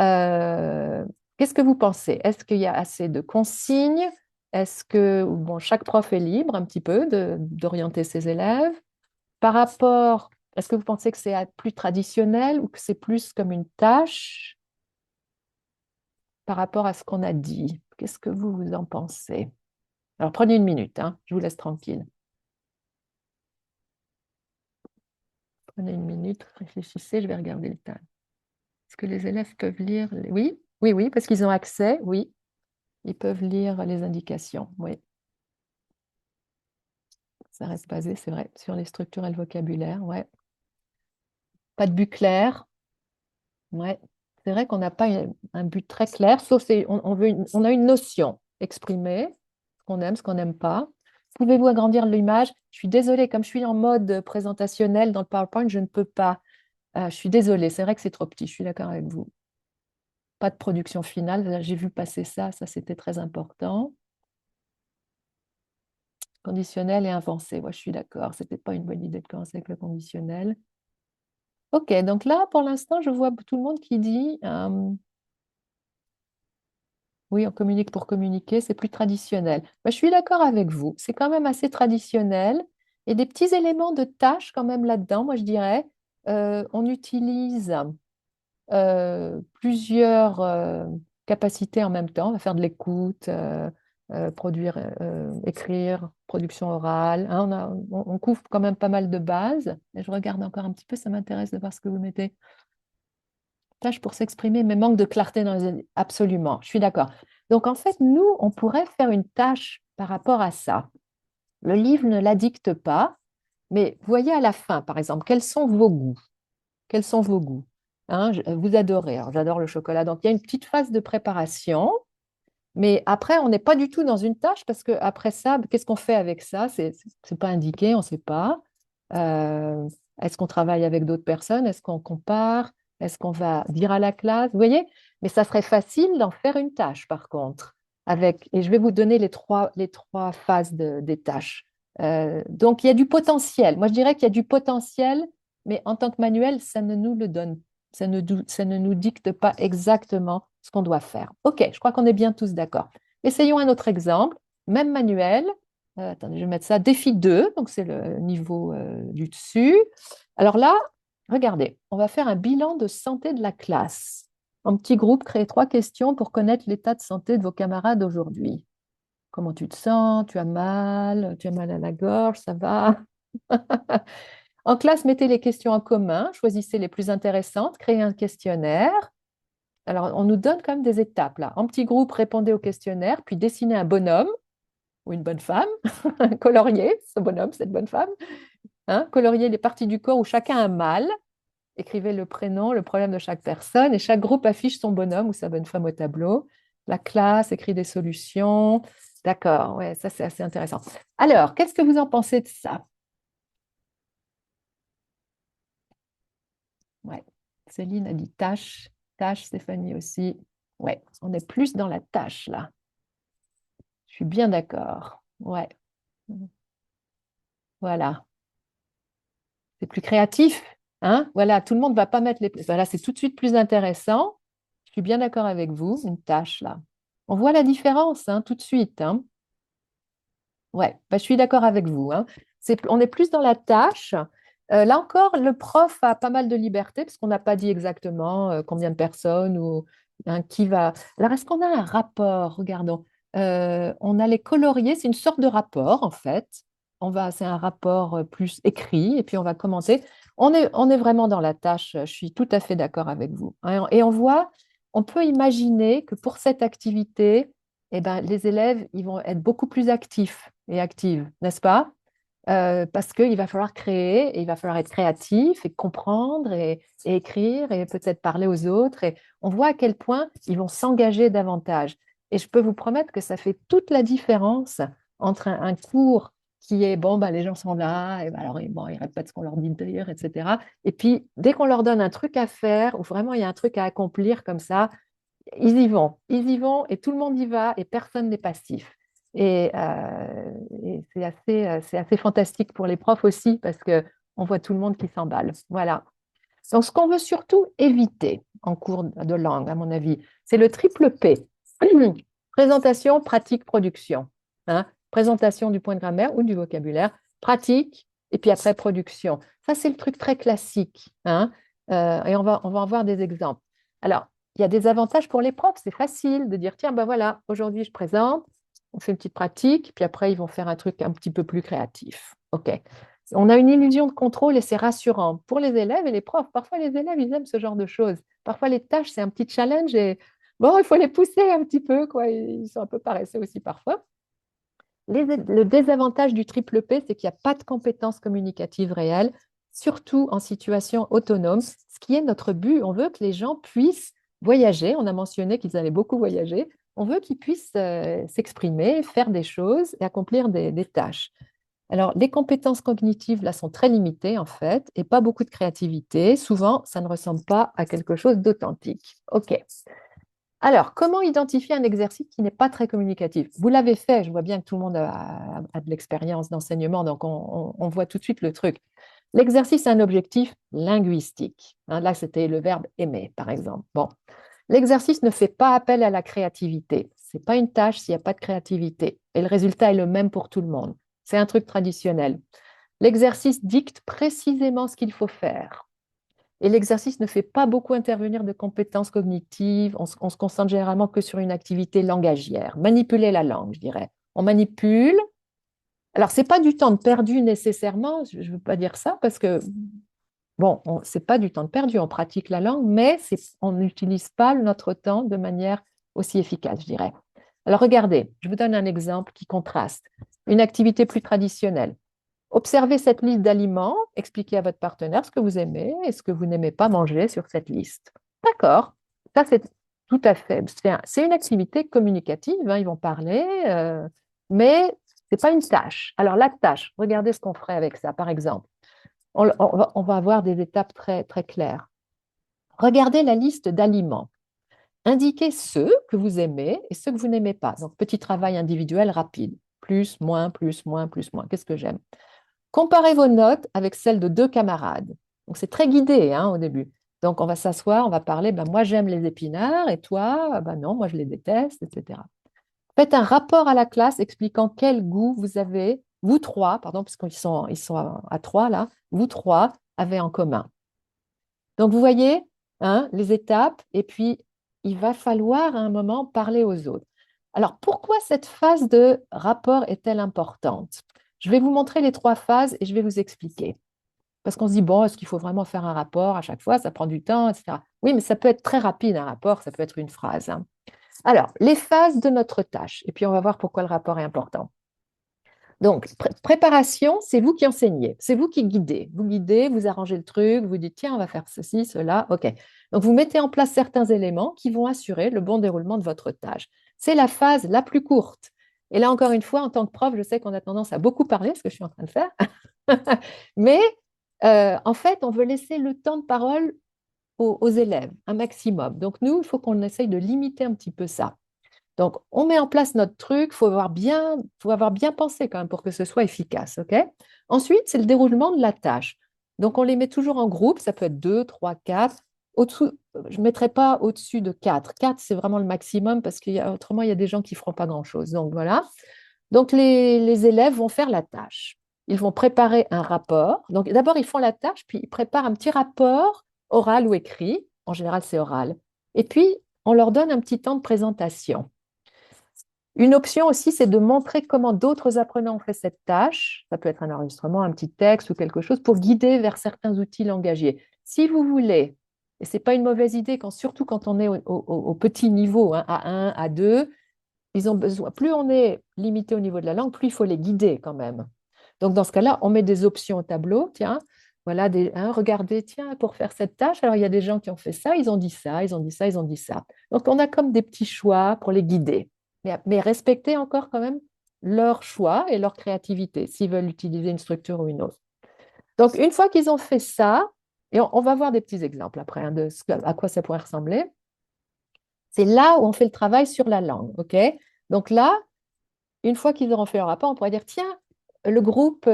Euh, Qu'est-ce que vous pensez? Est-ce qu'il y a assez de consignes? Est-ce que, bon, chaque prof est libre un petit peu d'orienter ses élèves? Par rapport, est-ce que vous pensez que c'est plus traditionnel ou que c'est plus comme une tâche par rapport à ce qu'on a dit? Qu'est-ce que vous en pensez? Alors prenez une minute, hein, je vous laisse tranquille. Prenez une minute, réfléchissez, je vais regarder le temps. Est-ce que les élèves peuvent lire? Oui, oui, oui, parce qu'ils ont accès, oui. Ils peuvent lire les indications, oui. Ça reste basé, c'est vrai, sur les structures et le vocabulaire. Ouais. Pas de but clair. Ouais. C'est vrai qu'on n'a pas un but très clair, sauf on veut on a une notion exprimée, ce qu'on n'aime pas. Pouvez-vous agrandir l'image? Je suis désolée, comme je suis en mode présentationnel dans le PowerPoint, je ne peux pas. Je suis désolée, c'est vrai que c'est trop petit, je suis d'accord avec vous. Pas de production finale, j'ai vu passer ça, ça c'était très important. Conditionnel et avancé, moi je suis d'accord, c'était pas une bonne idée de commencer avec le conditionnel. Ok, donc là pour l'instant je vois tout le monde qui dit oui, on communique pour communiquer, c'est plus traditionnel. Moi, je suis d'accord avec vous, c'est quand même assez traditionnel et des petits éléments de tâche quand même là-dedans, moi je dirais. On utilise plusieurs capacités en même temps. On va faire de l'écoute, produire, écrire, production orale. Hein, on couvre quand même pas mal de bases. Et je regarde encore un petit peu, ça m'intéresse de voir ce que vous mettez. Tâche pour s'exprimer, mais manque de clarté dans les... Absolument, je suis d'accord. Donc en fait, nous, on pourrait faire une tâche par rapport à ça. Le livre ne la dicte pas, mais voyez à la fin, par exemple, quels sont vos goûts? Quels sont vos goûts? Hein, vous adorez. Alors, j'adore le chocolat. Donc, il y a une petite phase de préparation. Mais après, on n'est pas du tout dans une tâche parce que après ça, qu'est-ce qu'on fait avec ça? C'est pas indiqué, on ne sait pas. Euh, Est-ce qu'on travaille avec d'autres personnes? Est-ce qu'on compare? Est-ce qu'on va dire à la classe? Vous voyez? Mais ça serait facile d'en faire une tâche, par contre. Et je vais vous donner les trois phases des tâches. Donc, il y a du potentiel. Moi, je dirais qu'il y a du potentiel, mais en tant que manuel, ça ne nous le donne ça ne nous dicte pas exactement ce qu'on doit faire. OK, je crois qu'on est bien tous d'accord. Essayons un autre exemple. Même manuel. Attendez, je vais mettre ça. Défi 2, donc c'est le niveau du dessus. Alors là, regardez, on va faire un bilan de santé de la classe. En petit groupe, créez 3 questions pour connaître l'état de santé de vos camarades aujourd'hui. Comment tu te sens? Tu as mal à la gorge, ça va? En classe, mettez les questions en commun, choisissez les plus intéressantes, créez un questionnaire. Alors, on nous donne quand même des étapes là. En petit groupe, répondez au questionnaire, puis dessinez un bonhomme ou une bonne femme, coloriez ce bonhomme, cette bonne femme, hein, coloriez les parties du corps où chacun a mal, écrivez le prénom, le problème de chaque personne, et chaque groupe affiche son bonhomme ou sa bonne femme au tableau. La classe écrit des solutions. D'accord, ouais, ça c'est assez intéressant. Alors, qu'est-ce que vous en pensez de ça? Ouais. Céline a dit tâche, tâche, Stéphanie aussi. Ouais, on est plus dans la tâche là. Je suis bien d'accord. Ouais, voilà. C'est plus créatif, hein? Voilà, tout le monde ne va pas mettre les... Voilà, c'est tout de suite plus intéressant. Je suis bien d'accord avec vous, une tâche là. On voit la différence, hein, tout de suite, hein. Ouais, bah, je suis d'accord avec vous, hein. On est plus dans la tâche. Là encore, le prof a pas mal de liberté parce qu'on n'a pas dit exactement combien de personnes ou hein, qui va. Alors, est-ce qu'on a un rapport? Regardons. On a les coloriés, c'est une sorte de rapport en fait. C'est un rapport plus écrit et puis on va commenter. On est vraiment dans la tâche. Je suis tout à fait d'accord avec vous, hein. Et on peut imaginer que pour cette activité, eh ben, les élèves, ils vont être beaucoup plus actifs et actives, n'est-ce pas? Parce qu'il va falloir créer, et il va falloir être créatif et comprendre et écrire et peut-être parler aux autres. Et on voit à quel point ils vont s'engager davantage. Et je peux vous promettre que ça fait toute la différence entre un cours qui est, bon, bah, les gens sont là, et bah, alors bon, ils répètent ce qu'on leur dit d'ailleurs, etc. Et puis, dès qu'on leur donne un truc à faire, ou vraiment il y a un truc à accomplir comme ça, ils y vont et tout le monde y va et personne n'est passif. Et c'est assez fantastique pour les profs aussi parce qu'on voit tout le monde qui s'emballe. Voilà. Donc, ce qu'on veut surtout éviter en cours de langue, à mon avis, c'est le triple P. Présentation, pratique, production. Hein? Présentation du point de grammaire ou du vocabulaire, pratique, et puis après production. Ça, c'est le truc très classique. Hein? Et on va en voir des exemples. Alors, il y a des avantages pour les profs. C'est facile de dire, tiens, ben voilà, aujourd'hui, je présente, on fait une petite pratique, puis après, ils vont faire un truc un petit peu plus créatif. OK. On a une illusion de contrôle et c'est rassurant pour les élèves et les profs. Parfois, les élèves, ils aiment ce genre de choses. Parfois, les tâches, c'est un petit challenge et bon, il faut les pousser un petit peu, quoi. Ils sont un peu paresseux aussi parfois. Le désavantage du triple P, c'est qu'il n'y a pas de compétences communicatives réelles, surtout en situation autonome, ce qui est notre but. On veut que les gens puissent voyager. On a mentionné qu'ils allaient beaucoup voyager. On veut qu'ils puissent s'exprimer, faire des choses et accomplir des tâches. Alors, les compétences cognitives, là, sont très limitées, en fait, et pas beaucoup de créativité. Souvent, ça ne ressemble pas à quelque chose d'authentique. OK. Alors, comment identifier un exercice qui n'est pas très communicatif? Vous l'avez fait, je vois bien que tout le monde a de l'expérience d'enseignement, donc on voit tout de suite le truc. L'exercice a un objectif linguistique. Hein, là, c'était le verbe aimer, par exemple. Bon, l'exercice ne fait pas appel à la créativité. Ce n'est pas une tâche s'il n'y a pas de créativité. Et le résultat est le même pour tout le monde. C'est un truc traditionnel. L'exercice dicte précisément ce qu'il faut faire. Et l'exercice ne fait pas beaucoup intervenir de compétences cognitives. On se concentre généralement que sur une activité langagière. Manipuler la langue, je dirais. On manipule. Alors, ce n'est pas du temps de perdu nécessairement, je ne veux pas dire ça, parce que, bon, ce n'est pas du temps de perdu, on pratique la langue, mais on n'utilise pas notre temps de manière aussi efficace, je dirais. Alors, regardez, je vous donne un exemple qui contraste. Une activité plus traditionnelle. Observez cette liste d'aliments, expliquez à votre partenaire ce que vous aimez et ce que vous n'aimez pas manger sur cette liste. D'accord, ça c'est tout à fait. C'est une activité communicative, hein, ils vont parler, mais ce n'est pas une tâche. Alors la tâche, regardez ce qu'on ferait avec ça, par exemple. On va avoir des étapes très, très claires. Regardez la liste d'aliments. Indiquez ceux que vous aimez et ceux que vous n'aimez pas. Donc petit travail individuel rapide. Plus, moins, plus, moins, plus, moins. Qu'est-ce que j'aime? Comparez vos notes avec celles de deux camarades. Donc, c'est très guidé hein, au début. Donc, on va s'asseoir, on va parler, ben, moi j'aime les épinards et toi, ben non, moi je les déteste, etc. Faites un rapport à la classe expliquant quel goût vous avez, vous trois, pardon, puisqu'ils sont à trois là, vous trois avez en commun. Donc, vous voyez hein, les étapes et puis il va falloir à un moment parler aux autres. Alors, pourquoi cette phase de rapport est-elle importante? Je vais vous montrer les trois phases et je vais vous expliquer. Parce qu'on se dit, bon, est-ce qu'il faut vraiment faire un rapport à chaque fois? Ça prend du temps, etc. Oui, mais ça peut être très rapide, un rapport, ça peut être une phrase. Hein. Alors, les phases de notre tâche, et puis on va voir pourquoi le rapport est important. Donc, préparation, c'est vous qui enseignez, c'est vous qui guidez. Vous guidez, vous arrangez le truc, vous dites, tiens, on va faire ceci, cela, OK. Donc, vous mettez en place certains éléments qui vont assurer le bon déroulement de votre tâche. C'est la phase la plus courte. Et là, encore une fois, en tant que prof, je sais qu'on a tendance à beaucoup parler, ce que je suis en train de faire, mais en fait, on veut laisser le temps de parole aux élèves, un maximum. Donc, nous, il faut qu'on essaye de limiter un petit peu ça. Donc, on met en place notre truc, faut avoir bien pensé quand même pour que ce soit efficace. Ok. Ensuite, c'est le déroulement de la tâche. Donc, on les met toujours en groupe, ça peut être 2, 3, 4. Au-dessous, je ne mettrai pas au-dessus de 4. 4, c'est vraiment le maximum parce qu'autrement, il y a des gens qui ne feront pas grand-chose. Donc, voilà. Donc, les élèves vont faire la tâche. Ils vont préparer un rapport. Donc, d'abord, ils font la tâche, puis ils préparent un petit rapport oral ou écrit. En général, c'est oral. Et puis, on leur donne un petit temps de présentation. Une option aussi, c'est de montrer comment d'autres apprenants ont fait cette tâche. Ça peut être un enregistrement, un petit texte ou quelque chose pour guider vers certains outils langagiers. Si vous voulez, et ce n'est pas une mauvaise idée, surtout quand on est au petit niveau, hein, A1, A2, ils ont besoin, plus on est limité au niveau de la langue, plus il faut les guider quand même. Donc dans ce cas-là, on met des options au tableau. Tiens, voilà, regardez, tiens, pour faire cette tâche, alors il y a des gens qui ont fait ça, ils ont dit ça, ils ont dit ça, ils ont dit ça. Donc on a comme des petits choix pour les guider mais respecter encore quand même leur choix et leur créativité, s'ils veulent utiliser une structure ou une autre. Donc, une fois qu'ils ont fait ça, et on va voir des petits exemples après hein, à quoi ça pourrait ressembler, c'est là où on fait le travail sur la langue. Ok. Donc là, une fois qu'ils auront fait leur rapport, on pourrait dire, tiens, le groupe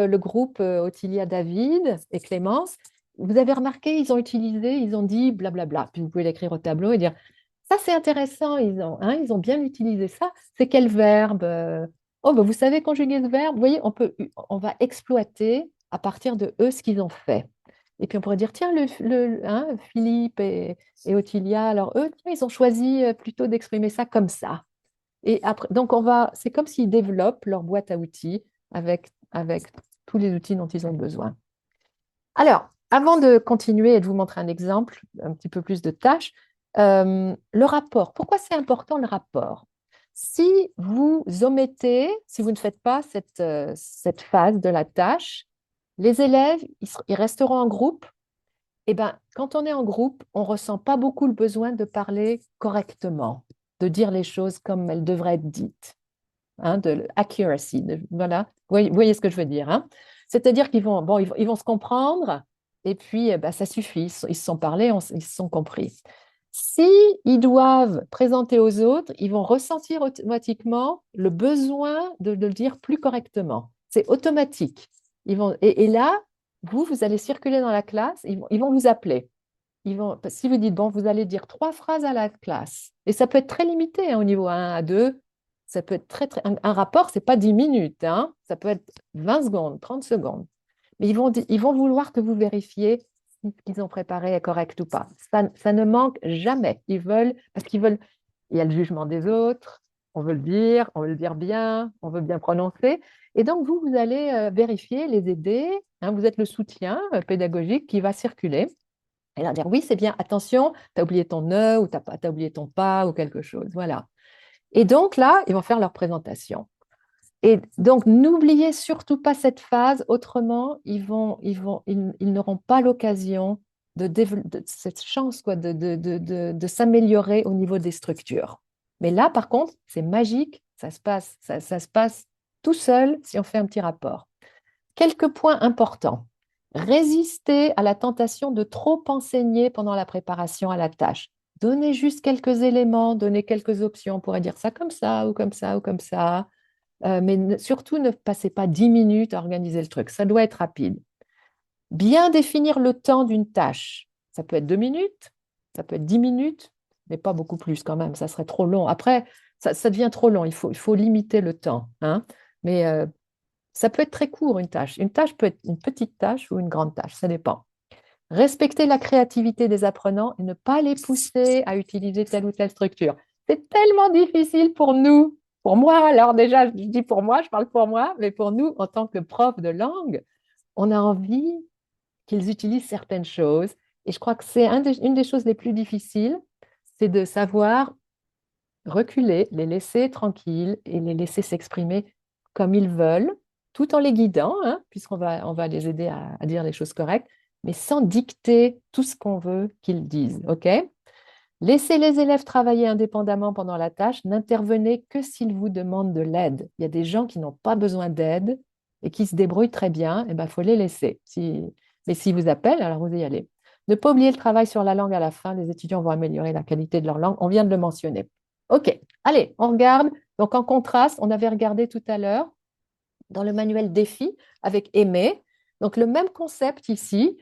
Ottilia, David et Clémence, vous avez remarqué, ils ont dit blablabla. Puis vous pouvez l'écrire au tableau et dire, ça, c'est intéressant, ils ont bien utilisé ça. C'est quel verbe? Oh, ben, vous savez conjuguer ce verbe? Vous voyez, on va exploiter à partir de eux ce qu'ils ont fait. Et puis on pourrait dire, tiens, Philippe et Ottilia, alors eux, tiens, ils ont choisi plutôt d'exprimer ça comme ça. Et après, donc c'est comme s'ils développent leur boîte à outils avec tous les outils dont ils ont besoin. Alors, avant de continuer et de vous montrer un exemple, un petit peu plus de tâches, le rapport. Pourquoi c'est important le rapport? Si vous omettez, si vous ne faites pas cette phase de la tâche, les élèves, ils resteront en groupe. Et ben, quand on est en groupe, on ne ressent pas beaucoup le besoin de parler correctement, de dire les choses comme elles devraient être dites, hein, de l'accuracy. Voilà, vous voyez ce que je veux dire, hein? C'est-à-dire qu'ils vont, bon, ils vont se comprendre et puis ben, ça suffit, ils se sont parlé, ils se sont compris. Si ils doivent présenter aux autres, ils vont ressentir automatiquement le besoin de le dire plus correctement. C'est automatique. Et là, vous allez circuler dans la classe, ils vont vous appeler. Si vous dites, bon, vous allez dire 3 phrases à la classe, et ça peut être très limité hein, au niveau 1 à 2, ça peut être un rapport, c'est pas 10 minutes, hein, ça peut être 20 secondes, 30 secondes. Mais ils vont vouloir que vous vérifiez si ce qu'ils ont préparé est correct ou pas. Ça ne manque jamais. Parce qu'ils veulent, il y a le jugement des autres, on veut le dire bien, on veut bien prononcer. Et donc, vous allez vérifier, les aider, hein, vous êtes le soutien pédagogique qui va circuler. Et leur dire, oui, c'est bien, attention, tu as oublié ton ne ou tu as oublié ton pas ou quelque chose. Voilà. Et donc là, ils vont faire leur présentation. Et donc, n'oubliez surtout pas cette phase, autrement, ils n'auront pas l'occasion de cette chance quoi, de s'améliorer au niveau des structures. Mais là, par contre, c'est magique, ça se passe tout seul si on fait un petit rapport. Quelques points importants. Résister à la tentation de trop enseigner pendant la préparation à la tâche. Donnez juste quelques éléments, donnez quelques options. On pourrait dire ça comme ça ou comme ça ou comme ça. Mais surtout, ne passez pas 10 minutes à organiser le truc. Ça doit être rapide. Bien définir le temps d'une tâche. Ça peut être 2 minutes, ça peut être 10 minutes, mais pas beaucoup plus quand même. Ça serait trop long. Après, ça devient trop long. Il faut limiter le temps, hein. Mais ça peut être très court, une tâche. Une tâche peut être une petite tâche ou une grande tâche, ça dépend. Respecter la créativité des apprenants et ne pas les pousser à utiliser telle ou telle structure. C'est tellement difficile pour nous. Pour moi, alors déjà, je dis pour moi, je parle pour moi, mais pour nous, en tant que prof de langue, on a envie qu'ils utilisent certaines choses. Et je crois que c'est une des choses les plus difficiles, c'est de savoir reculer, les laisser tranquilles et les laisser s'exprimer comme ils veulent, tout en les guidant, hein, on va les aider à dire les choses correctes, mais sans dicter tout ce qu'on veut qu'ils disent. OK? Laissez les élèves travailler indépendamment pendant la tâche. N'intervenez que s'ils vous demandent de l'aide. Il y a des gens qui n'ont pas besoin d'aide et qui se débrouillent très bien. Il faut les laisser. Mais s'ils vous appellent, alors vous y allez. Ne pas oublier le travail sur la langue à la fin. Les étudiants vont améliorer la qualité de leur langue. On vient de le mentionner. OK, allez, on regarde. Donc, en contraste, on avait regardé tout à l'heure dans le manuel défi avec aimer. Donc, le même concept ici.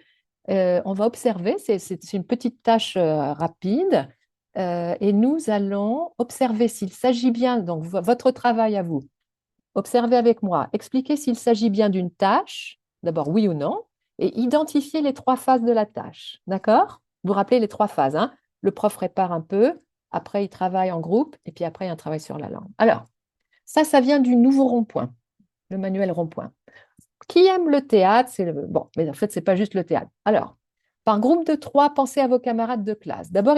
On va observer, c'est une petite tâche rapide. Et nous allons observer s'il s'agit bien, donc votre travail à vous. Observez avec moi. Expliquez s'il s'agit bien d'une tâche, d'abord oui ou non, et identifiez les 3 phases de la tâche. D'accord? Vous vous rappelez les 3 phases, hein? Le prof répare un peu, après il travaille en groupe, et puis après il y a un travail sur la langue. Alors, ça vient du nouveau rond-point, le manuel rond-point. Qui aime le théâtre, bon, mais en fait, c'est pas juste le théâtre. Alors, par groupe de 3, pensez à vos camarades de classe. D'abord,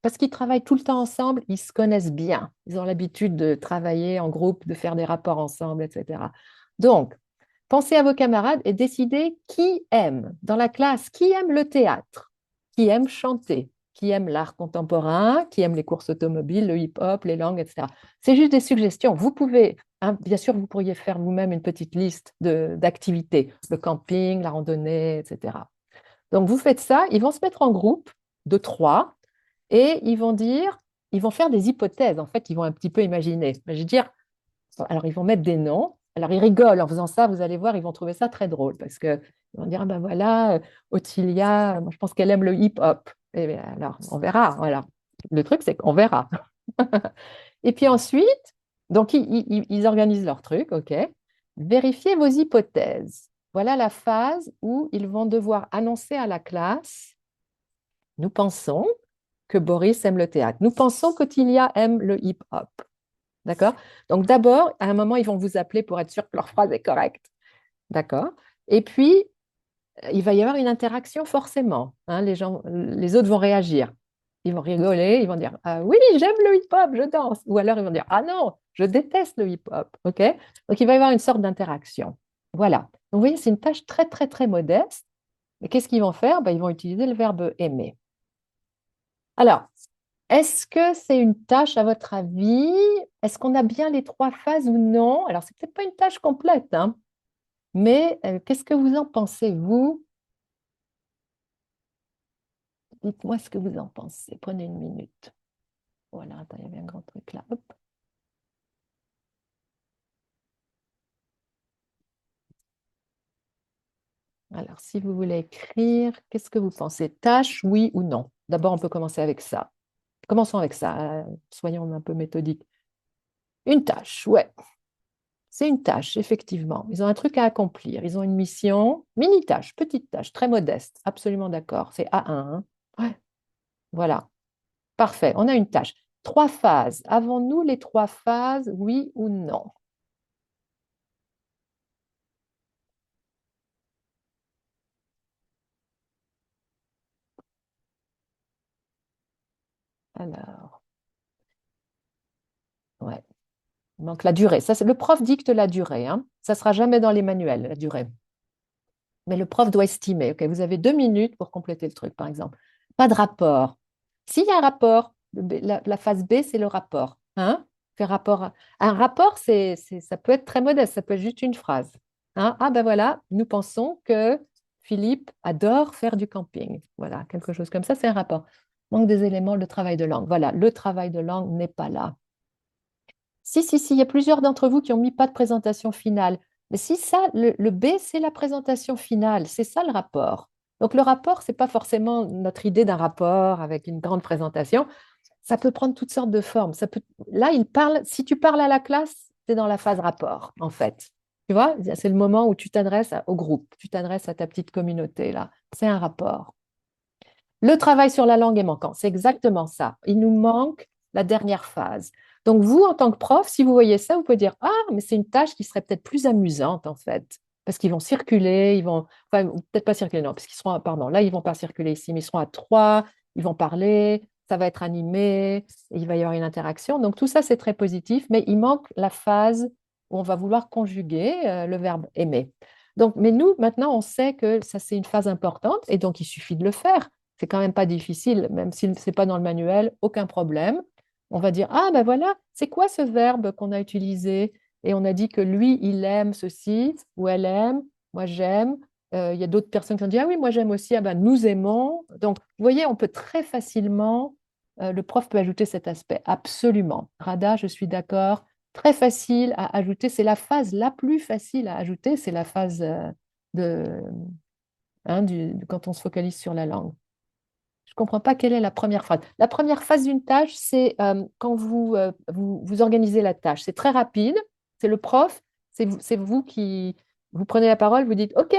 parce qu'ils travaillent tout le temps ensemble, ils se connaissent bien. Ils ont l'habitude de travailler en groupe, de faire des rapports ensemble, etc. Donc, pensez à vos camarades et décidez qui aime dans la classe, qui aime le théâtre, qui aime chanter, qui aime l'art contemporain, qui aime les courses automobiles, le hip-hop, les langues, etc. C'est juste des suggestions. Vous pouvez, hein, bien sûr, vous pourriez faire vous-même une petite liste d'activités, le camping, la randonnée, etc. Donc, vous faites ça, ils vont se mettre en groupe de 3 et ils vont faire des hypothèses. En fait, ils vont un petit peu imaginer. Je veux dire, alors, ils vont mettre des noms. Alors, ils rigolent en faisant ça, vous allez voir, ils vont trouver ça très drôle parce qu'ils vont dire, ah ben voilà, Ottilia, moi je pense qu'elle aime le hip-hop. Et bien, alors, on verra, voilà. Le truc, c'est qu'on verra. Et puis ensuite, donc, ils organisent leur truc, OK. Vérifiez vos hypothèses. Voilà la phase où ils vont devoir annoncer à la classe, nous pensons que Boris aime le théâtre. Nous pensons qu'Ottilia aime le hip-hop. D'accord? Donc d'abord, à un moment, ils vont vous appeler pour être sûr que leur phrase est correcte. D'accord? Et puis, il va y avoir une interaction forcément, hein, les autres vont réagir. Ils vont rigoler, ils vont dire ah, oui, j'aime le hip-hop, je danse. Ou alors ils vont dire ah non, je déteste le hip-hop. OK? Donc il va y avoir une sorte d'interaction. Voilà. Donc vous voyez, c'est une tâche très, très, très modeste. Mais qu'est-ce qu'ils vont faire? Ben, ils vont utiliser le verbe aimer. Alors, est-ce que c'est une tâche à votre avis? Est-ce qu'on a bien les trois phases ou non? Alors, c'est peut-être pas une tâche complète, hein, mais qu'est-ce que vous en pensez, vous? Dites-moi ce que vous en pensez. Prenez une minute. Voilà, attends, il y avait un grand truc là. Hop. Alors, si vous voulez écrire, qu'est-ce que vous pensez? Tâche, oui ou non? D'abord, on peut commencer avec ça. Commençons avec ça. Soyons un peu méthodiques. Une tâche, ouais. C'est une tâche, effectivement. Ils ont un truc à accomplir. Ils ont une mission, mini-tâche, petite tâche, très modeste. Absolument d'accord. C'est A1, hein. Ouais, voilà. Parfait. On a une tâche. Trois phases. Avons-nous les trois phases, oui ou non? Alors, ouais. Il manque la durée. Ça, le prof dicte la durée, hein. Ça ne sera jamais dans les manuels, la durée. Mais le prof doit estimer. Ok, vous avez 2 minutes pour compléter le truc, par exemple. Pas de rapport. S'il y a un rapport, la phase B, c'est le rapport. Hein? Un rapport, ça peut être très modeste, ça peut être juste une phrase. Hein? Ah ben voilà, nous pensons que Philippe adore faire du camping. Voilà, quelque chose comme ça, c'est un rapport. Manque des éléments, le travail de langue. Voilà, le travail de langue n'est pas là. Si, si, si, il y a plusieurs d'entre vous qui ont mis pas de présentation finale. Mais si ça, le B, c'est la présentation finale, c'est ça le rapport. Donc le rapport, c'est pas forcément notre idée d'un rapport avec une grande présentation. Ça peut prendre toutes sortes de formes. Là, si tu parles à la classe, c'est dans la phase rapport, en fait. Tu vois, c'est le moment où tu t'adresses au groupe, tu t'adresses à ta petite communauté, là. C'est un rapport. Le travail sur la langue est manquant. C'est exactement ça. Il nous manque la dernière phase. Donc, vous, en tant que prof, si vous voyez ça, vous pouvez dire, ah, mais c'est une tâche qui serait peut-être plus amusante, en fait. Parce qu'ils vont circuler, enfin, peut-être pas circuler, non, parce qu'ils seront, pardon, là, ils vont pas circuler ici, mais ils seront à trois, ils vont parler, ça va être animé, il va y avoir une interaction. Donc, tout ça, c'est très positif, mais il manque la phase où on va vouloir conjuguer le verbe aimer. Donc, mais nous, maintenant, on sait que ça, c'est une phase importante, et donc, il suffit de le faire. C'est quand même pas difficile, même si ce n'est pas dans le manuel, aucun problème. On va dire, ah ben voilà, c'est quoi ce verbe qu'on a utilisé? Et on a dit que lui, il aime ceci, ou elle aime, moi j'aime. Il y a d'autres personnes qui ont dit, ah oui, moi j'aime aussi, ah ben nous aimons. Donc, vous voyez, on peut très facilement, le prof peut ajouter cet aspect, absolument. Rada, je suis d'accord, très facile à ajouter. C'est la phase la plus facile à ajouter, c'est la phase de, quand on se focalise sur la langue. Je ne comprends pas quelle est la première phase. La première phase d'une tâche, c'est quand vous organisez la tâche. C'est très rapide, c'est le prof, c'est vous qui vous prenez la parole, vous dites, OK,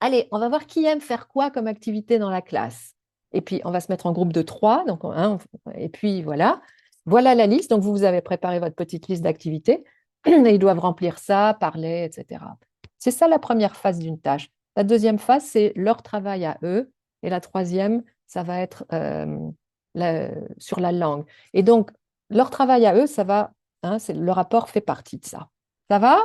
allez, on va voir qui aime faire quoi comme activité dans la classe. Et puis, on va se mettre en groupe de trois. Donc, hein, et puis, voilà. Voilà la liste. Donc, vous avez préparé votre petite liste d'activités. Et ils doivent remplir ça, parler, etc. C'est ça la première phase d'une tâche. La deuxième phase, c'est leur travail à eux. Et la troisième, ça va être sur la langue. Et donc, leur travail à eux, ça va, hein, le rapport fait partie de ça. Ça va?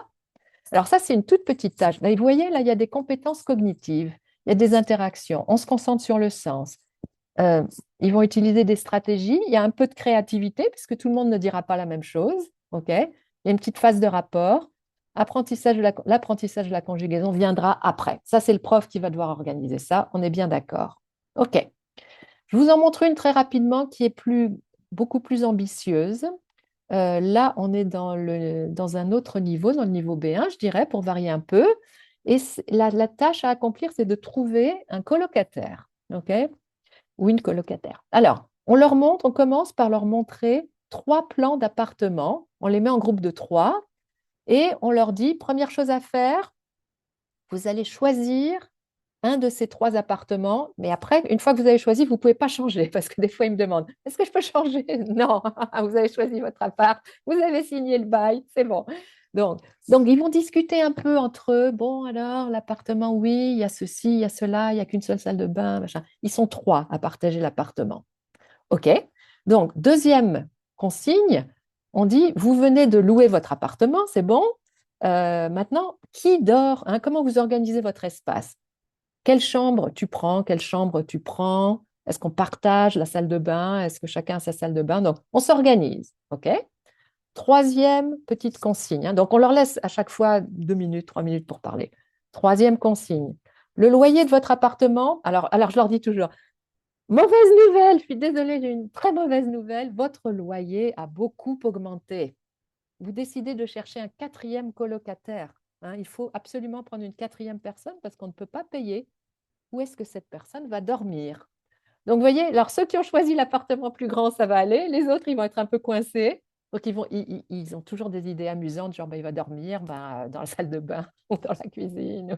Alors ça, c'est une toute petite tâche. Là, vous voyez, là, il y a des compétences cognitives, il y a des interactions, on se concentre sur le sens. Euh, Ils vont utiliser des stratégies, il y a un peu de créativité, puisque tout le monde ne dira pas la même chose. Ok. Il y a une petite phase de rapport. L'apprentissage de la conjugaison viendra après. Ça, c'est le prof qui va devoir organiser ça. On est bien d'accord. OK. Je vous en montre une très rapidement qui est beaucoup plus ambitieuse. Là, on est dans un autre niveau, dans le niveau B1, je dirais, pour varier un peu. Et la tâche à accomplir, c'est de trouver un colocataire, OK? Ou une colocataire. Alors, on commence par leur montrer 3 plans d'appartement. On les met en groupe de 3 et on leur dit, première chose à faire, vous allez choisir un de ces 3 appartements, mais après, une fois que vous avez choisi, vous ne pouvez pas changer, parce que des fois, ils me demandent, est-ce que je peux changer? Non, vous avez choisi votre appart, vous avez signé le bail, c'est bon. Donc, ils vont discuter un peu entre eux. Bon, alors, l'appartement, oui, il y a ceci, il y a cela, il n'y a qu'une seule salle de bain, machin. Ils sont 3 à partager l'appartement. OK. Donc, deuxième consigne, on dit, vous venez de louer votre appartement, c'est bon. Maintenant, qui dort, hein? Comment vous organisez votre espace? Quelle chambre tu prends? Quelle chambre tu prends? Est-ce qu'on partage la salle de bain? Est-ce que chacun a sa salle de bain? Donc, on s'organise. OK? Troisième petite consigne, hein. Donc, on leur laisse à chaque fois 2 minutes, 3 minutes pour parler. Troisième consigne. Le loyer de votre appartement, alors je leur dis toujours, mauvaise nouvelle, je suis désolée, j'ai une très mauvaise nouvelle. Votre loyer a beaucoup augmenté. Vous décidez de chercher un quatrième colocataire, hein. Il faut absolument prendre une quatrième personne parce qu'on ne peut pas payer. Où est-ce que cette personne va dormir? Donc, vous voyez, alors ceux qui ont choisi l'appartement plus grand, ça va aller. Les autres, ils vont être un peu coincés. Donc, ils ont toujours des idées amusantes, genre, ben, il va dormir dans la salle de bain ou dans la cuisine.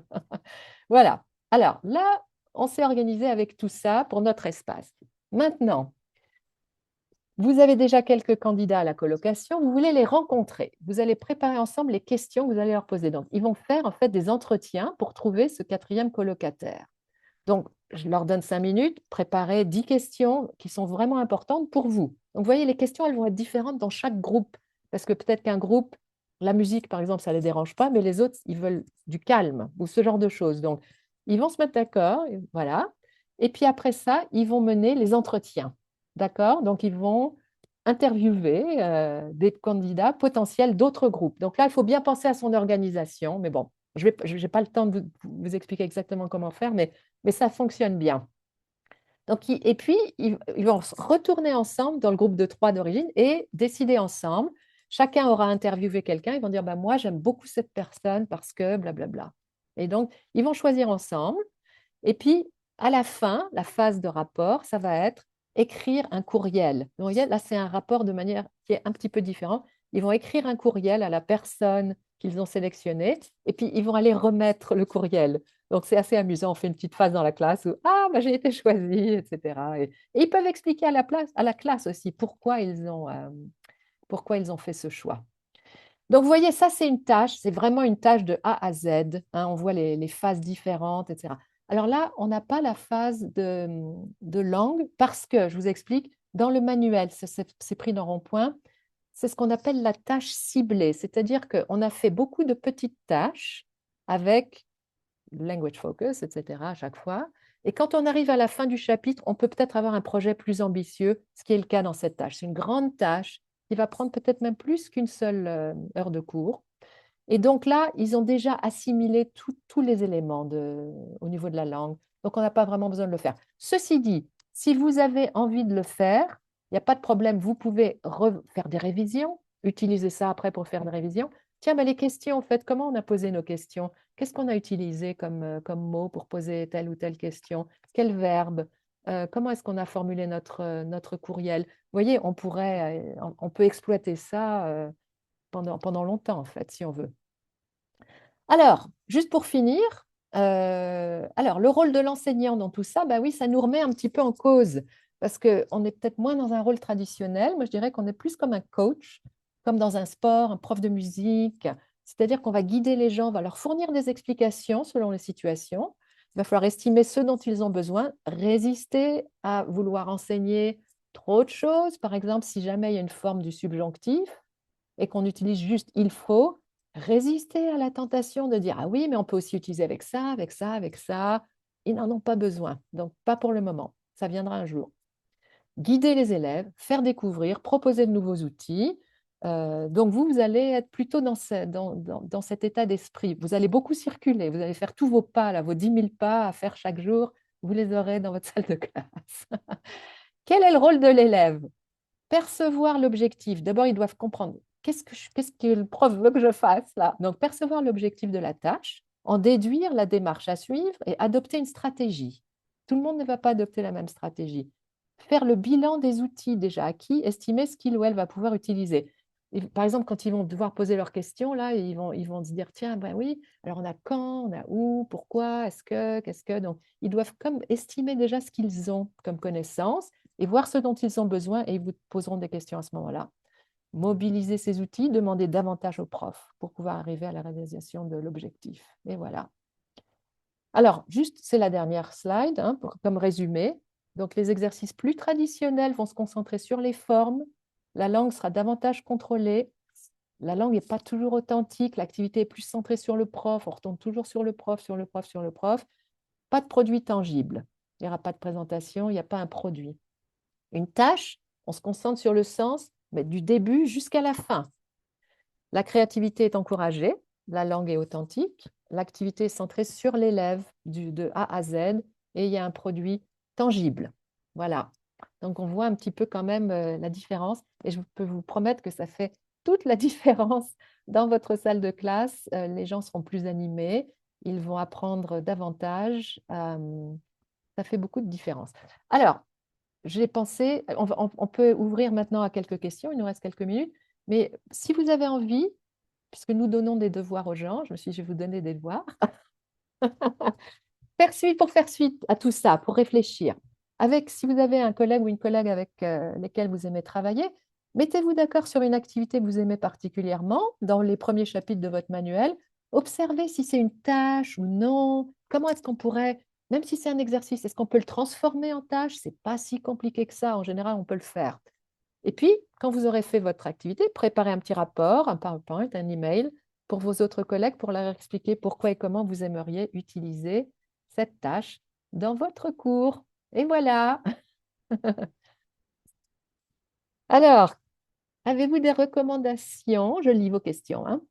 Voilà. Alors là, on s'est organisé avec tout ça pour notre espace. Maintenant, vous avez déjà quelques candidats à la colocation, vous voulez les rencontrer. Vous allez préparer ensemble les questions que vous allez leur poser. Donc, ils vont faire en fait des entretiens pour trouver ce quatrième colocataire. Donc, je leur donne 5 minutes, préparer 10 questions qui sont vraiment importantes pour vous. Donc, vous voyez, les questions, elles vont être différentes dans chaque groupe. Parce que peut-être qu'un groupe, la musique, par exemple, ça ne les dérange pas, mais les autres, ils veulent du calme ou ce genre de choses. Donc, ils vont se mettre d'accord, voilà. Et puis après ça, ils vont mener les entretiens. D'accord? Donc, ils vont interviewer des candidats potentiels d'autres groupes. Donc là, il faut bien penser à son organisation. Mais bon, je n'ai pas le temps de vous expliquer exactement comment faire, mais ça fonctionne bien. Donc, et puis, ils vont retourner ensemble dans le groupe de 3 d'origine et décider ensemble. Chacun aura interviewé quelqu'un. Ils vont dire, bah, moi, j'aime beaucoup cette personne parce que blablabla. Et donc, ils vont choisir ensemble. Et puis, à la fin, la phase de rapport, ça va être écrire un courriel. Donc, là, c'est un rapport de manière qui est un petit peu différente. Ils vont écrire un courriel à la personne qu'ils ont sélectionnée et puis ils vont aller remettre le courriel. Donc, c'est assez amusant. On fait une petite phase dans la classe où ah, bah, j'ai été choisi, etc. Et ils peuvent expliquer à la classe aussi pourquoi ils ont fait ce choix. Donc, vous voyez, ça, c'est une tâche, c'est vraiment une tâche de A à Z, hein. On voit les phases différentes, etc. Alors là, on n'a pas la phase de langue parce que, je vous explique, dans le manuel, c'est pris dans rond-point, c'est ce qu'on appelle la tâche ciblée, c'est-à-dire qu'on a fait beaucoup de petites tâches avec language focus, etc. à chaque fois. Et quand on arrive à la fin du chapitre, on peut peut-être avoir un projet plus ambitieux, ce qui est le cas dans cette tâche. C'est une grande tâche qui va prendre peut-être même plus qu'une seule heure de cours. Et donc là, ils ont déjà assimilé tous les éléments au niveau de la langue. Donc, on n'a pas vraiment besoin de le faire. Ceci dit, si vous avez envie de le faire, il n'y a pas de problème. Vous pouvez faire des révisions, utiliser ça après pour faire des révisions. Tiens, ben, les questions, en fait, comment on a posé nos questions? Qu'est-ce qu'on a utilisé comme mot pour poser telle ou telle question? Quel verbe? Comment est-ce qu'on a formulé notre courriel? Vous voyez, on peut exploiter ça pendant longtemps, en fait, si on veut. Alors, juste pour finir, alors le rôle de l'enseignant dans tout ça, bah oui, ça nous remet un petit peu en cause parce qu'on est peut-être moins dans un rôle traditionnel. Moi, je dirais qu'on est plus comme un coach, comme dans un sport, un prof de musique. C'est-à-dire qu'on va guider les gens, on va leur fournir des explications selon les situations. Il va falloir estimer ce dont ils ont besoin, résister à vouloir enseigner trop de choses. Par exemple, si jamais il y a une forme du subjonctif et qu'on utilise juste il faut, résister à la tentation de dire ah oui, mais on peut aussi utiliser avec ça, avec ça, avec ça. Ils n'en ont pas besoin, donc pas pour le moment. Ça viendra un jour. Guider les élèves, faire découvrir, proposer de nouveaux outils. Donc vous allez être plutôt dans cet état d'esprit. Vous allez beaucoup circuler, vous allez faire tous vos pas, là, vos 10 000 pas à faire chaque jour. Vous les aurez dans votre salle de classe. Quel est le rôle de l'élève? Percevoir l'objectif. D'abord, ils doivent comprendre qu'est-ce que le prof veut que je fasse là. Donc, percevoir l'objectif de la tâche, en déduire la démarche à suivre et adopter une stratégie. Tout le monde ne va pas adopter la même stratégie. Faire le bilan des outils déjà acquis, estimer ce qu'il ou elle va pouvoir utiliser. Et par exemple, quand ils vont devoir poser leurs questions, là, ils vont se dire, tiens, ben oui, alors on a quand, on a où, pourquoi, est-ce que, qu'est-ce que. Donc, ils doivent comme estimer déjà ce qu'ils ont comme connaissance et voir ce dont ils ont besoin et ils vous poseront des questions à ce moment-là. Mobiliser ces outils, demander davantage aux profs pour pouvoir arriver à la réalisation de l'objectif. Et voilà. Alors, juste, c'est la dernière slide, hein, comme résumé. Donc, les exercices plus traditionnels vont se concentrer sur les formes. La langue sera davantage contrôlée. La langue n'est pas toujours authentique. L'activité est plus centrée sur le prof. On retombe toujours sur le prof, sur le prof, sur le prof. Pas de produit tangible. Il n'y aura pas de présentation, il n'y a pas un produit. Une tâche, on se concentre sur le sens, mais du début jusqu'à la fin. La créativité est encouragée, la langue est authentique, l'activité est centrée sur l'élève de A à Z et il y a un produit tangible. Voilà. Donc, on voit un petit peu quand même la différence et je peux vous promettre que ça fait toute la différence dans votre salle de classe. Les gens seront plus animés, ils vont apprendre davantage. Ça fait beaucoup de différence. Alors, j'ai pensé, on peut ouvrir maintenant à quelques questions, il nous reste quelques minutes, mais si vous avez envie, puisque nous donnons des devoirs aux gens, je me suis dit, je vais vous donner des devoirs, faire suite à tout ça, pour réfléchir. Si vous avez un collègue ou une collègue avec lesquels vous aimez travailler, mettez-vous d'accord sur une activité que vous aimez particulièrement dans les premiers chapitres de votre manuel. Observez si c'est une tâche ou non. Comment est-ce qu'on pourrait, même si c'est un exercice, est-ce qu'on peut le transformer en tâche? C'est pas si compliqué que ça. En général, on peut le faire. Et puis, quand vous aurez fait votre activité, préparez un petit rapport, un PowerPoint, un email pour vos autres collègues pour leur expliquer pourquoi et comment vous aimeriez utiliser cette tâche dans votre cours. Et voilà. Alors, avez-vous des recommandations? Je lis vos questions, hein,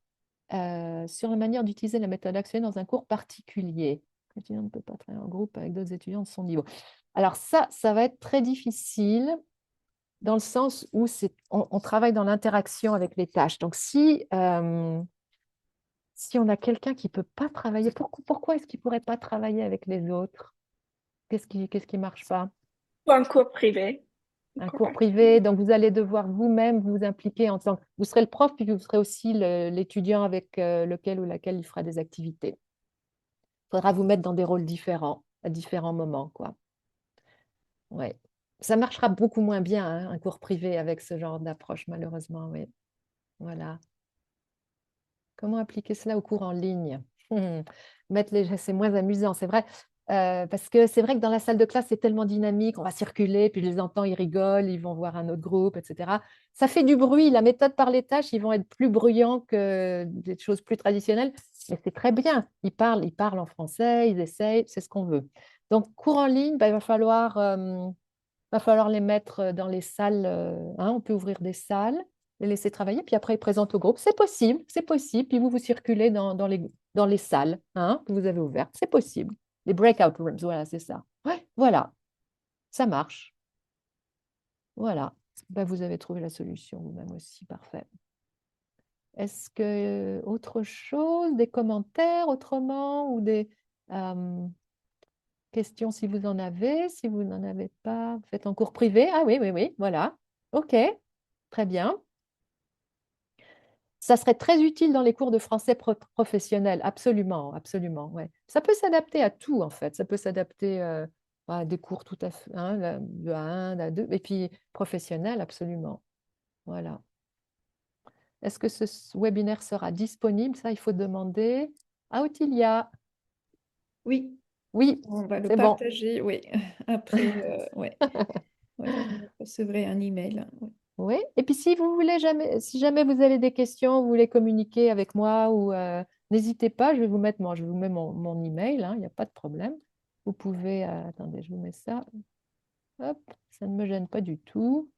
sur la manière d'utiliser la méthode actionnée dans un cours particulier. L'étudiant ne peut pas travailler en groupe avec d'autres étudiants de son niveau. Alors ça va être très difficile dans le sens où on travaille dans l'interaction avec les tâches. Donc, si on a quelqu'un qui ne peut pas travailler, pourquoi est-ce qu'il ne pourrait pas travailler avec les autres? Qu'est-ce qui ne marche pas? Ou un cours privé. Un cours privé, donc vous allez devoir vous-même vous impliquer en tant que... Vous serez le prof, puis vous serez aussi l'étudiant avec lequel ou laquelle il fera des activités. Il faudra vous mettre dans des rôles différents, à différents moments, quoi. Ouais. Ça marchera beaucoup moins bien, hein, un cours privé avec ce genre d'approche, malheureusement, oui. Voilà. Comment appliquer cela au cours en ligne? C'est moins amusant, c'est vrai. Parce que c'est vrai que dans la salle de classe, c'est tellement dynamique, on va circuler, puis les enfants, ils rigolent, ils vont voir un autre groupe, etc. Ça fait du bruit. La méthode par les tâches, ils vont être plus bruyants que des choses plus traditionnelles, mais c'est très bien. Ils parlent en français, ils essayent, c'est ce qu'on veut. Donc, cours en ligne, ben, il va falloir les mettre dans les salles. Hein, on peut ouvrir des salles, les laisser travailler, puis après ils présentent au groupe. C'est possible, c'est possible. Puis vous circulez dans les salles, hein, que vous avez ouvertes. C'est possible. Les breakout rooms, voilà, c'est ça. Ouais, voilà, ça marche. Voilà. Ben, vous avez trouvé la solution vous-même aussi, parfait. Est-ce que autre chose, des commentaires autrement ou des questions si vous en avez? Si vous n'en avez pas, faites en cours privé. Ah oui, oui, oui, voilà. OK. Très bien. Ça serait très utile dans les cours de français professionnel, absolument, absolument. Ouais. Ça peut s'adapter à tout, en fait. Ça peut s'adapter à des cours tout à fait, hein, de A1, d'A2, et puis professionnel, absolument. Voilà. Est-ce que ce webinaire sera disponible? Ça, il faut demander à Ottilia. Oui, Oui, on va le c'est bon. partager, oui, après, ouais. Ouais, vous recevrez un email. Ouais. Oui, et puis si jamais vous avez des questions, vous voulez communiquer avec moi, ou n'hésitez pas, je vous mets mon email, hein, il n'y a pas de problème. Vous pouvez, attendez, je vous mets ça. Hop, ça ne me gêne pas du tout.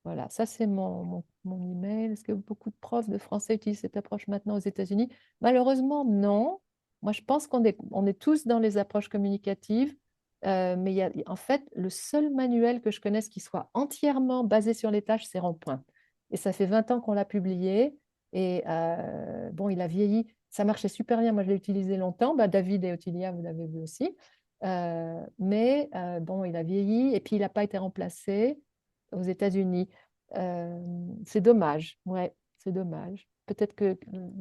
Voilà, ça c'est mon email. Est-ce que beaucoup de profs de français utilisent cette approche maintenant aux États-Unis? Malheureusement, non. Moi, je pense qu'on est tous dans les approches communicatives, mais en fait, le seul manuel que je connaisse qui soit entièrement basé sur les tâches, c'est Rond-Point. Et ça fait 20 ans qu'on l'a publié. Et bon, il a vieilli. Ça marchait super bien. Moi, je l'ai utilisé longtemps. Bah, David et Ottilia, vous l'avez vu aussi. Mais bon, il a vieilli et puis il n'a pas été remplacé aux États-Unis. C'est dommage, ouais, c'est dommage. Peut-être que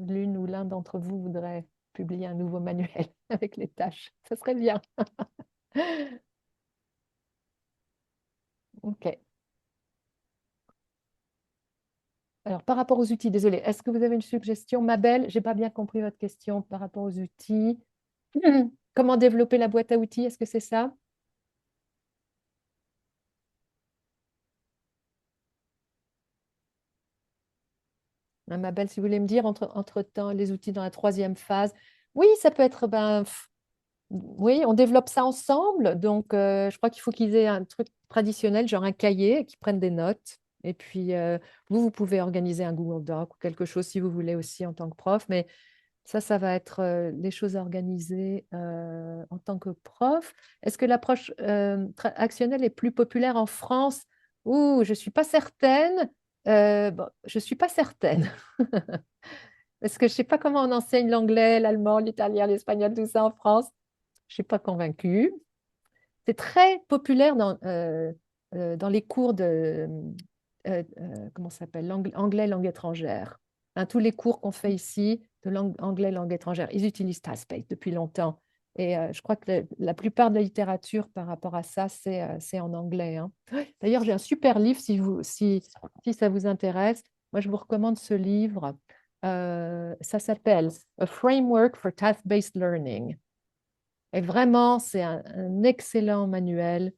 l'une ou l'un d'entre vous voudrait publier un nouveau manuel avec les tâches. Ça serait bien. OK. Alors, par rapport aux outils, désolé, est-ce que vous avez une suggestion, ma belle? Je n'ai pas bien compris votre question par rapport aux outils. Comment développer la boîte à outils? Est-ce que c'est ça? Hein, ma belle, si vous voulez me dire entre-temps les outils dans la troisième phase. Oui, ça peut être, oui, on développe ça ensemble. Donc, je crois qu'il faut qu'ils aient un truc traditionnel, genre un cahier, et qu'ils prennent des notes. Et puis, vous pouvez organiser un Google Doc ou quelque chose si vous voulez aussi en tant que prof. Mais ça va être les choses à organiser en tant que prof. Est-ce que l'approche actionnelle est plus populaire en France? Ouh, je ne suis pas certaine. Bon, je ne suis pas certaine. Parce que je ne sais pas comment on enseigne l'anglais, l'allemand, l'italien, l'espagnol, tout ça en France. Je ne suis pas convaincue. C'est très populaire dans les cours de, comment ça s'appelle, anglais, langue étrangère. Hein, tous les cours qu'on fait ici de anglais, langue étrangère, ils utilisent Taskbase depuis longtemps. Et je crois que la plupart de la littérature par rapport à ça, c'est en anglais. Hein. D'ailleurs, j'ai un super livre si ça vous intéresse. Moi, je vous recommande ce livre. Ça s'appelle A Framework for Task-Based Learning. Et vraiment, c'est un excellent manuel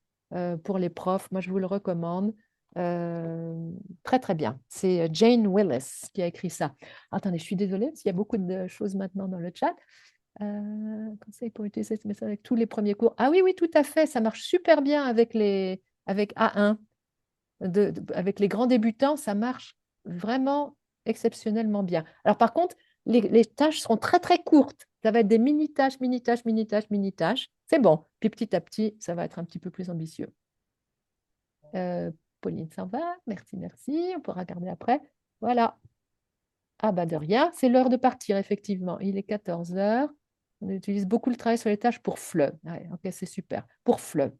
pour les profs. Moi, je vous le recommande. Euh, Très, très bien. C'est Jane Willis qui a écrit ça. Attendez, je suis désolée, parce qu'il y a beaucoup de choses maintenant dans le chat. Conseil pour utiliser ce message avec tous les premiers cours. Ah oui, oui, tout à fait. Ça marche super bien avec A1. Avec les grands débutants, ça marche vraiment exceptionnellement bien. Alors par contre, les tâches seront très très courtes. Ça va être des mini-tâches, mini-tâches, mini-tâches, mini-tâches. C'est bon. Puis petit à petit, ça va être un petit peu plus ambitieux. Euh, Pauline s'en va. Merci, merci. On pourra regarder après. Voilà. Ah bah de rien. C'est l'heure de partir, effectivement. Il est 14 heures. On utilise beaucoup le travail sur les tâches pour FLE. Ouais, ok, c'est super. Pour FLE.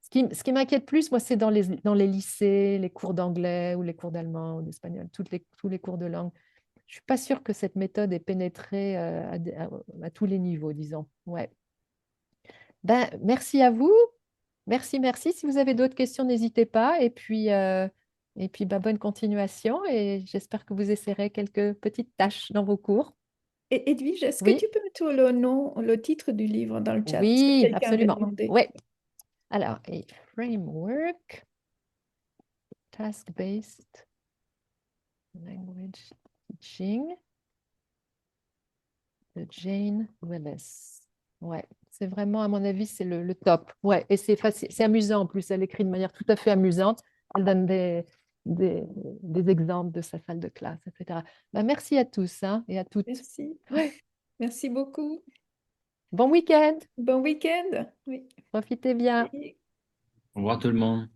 Ce qui m'inquiète plus, moi, c'est dans les lycées, les cours d'anglais ou les cours d'allemand ou d'espagnol, tous les cours de langue. Je ne suis pas sûre que cette méthode ait pénétré à tous les niveaux, disons. Ouais. Ben, merci à vous. Merci, merci. Si vous avez d'autres questions, n'hésitez pas. Et puis ben, bonne continuation. Et j'espère que vous essaierez quelques petites tâches dans vos cours. Et Edwige, est-ce que Oui, tu peux mettre le nom, le titre du livre dans le chat parce que oui, quelqu'un avait absolument. demandé. Oui. Alors, a framework, task-based language teaching. De Jane Willis. Ouais, c'est vraiment, à mon avis, c'est le top. Ouais, et c'est facile, c'est amusant en plus. Elle écrit de manière tout à fait amusante. Elle donne des exemples de sa salle de classe, etc. Ben, merci à tous hein, et à toutes. Merci. Ouais. Merci beaucoup. Bon week-end. Bon week-end. Oui. Profitez bien. Et- Au revoir tout le monde.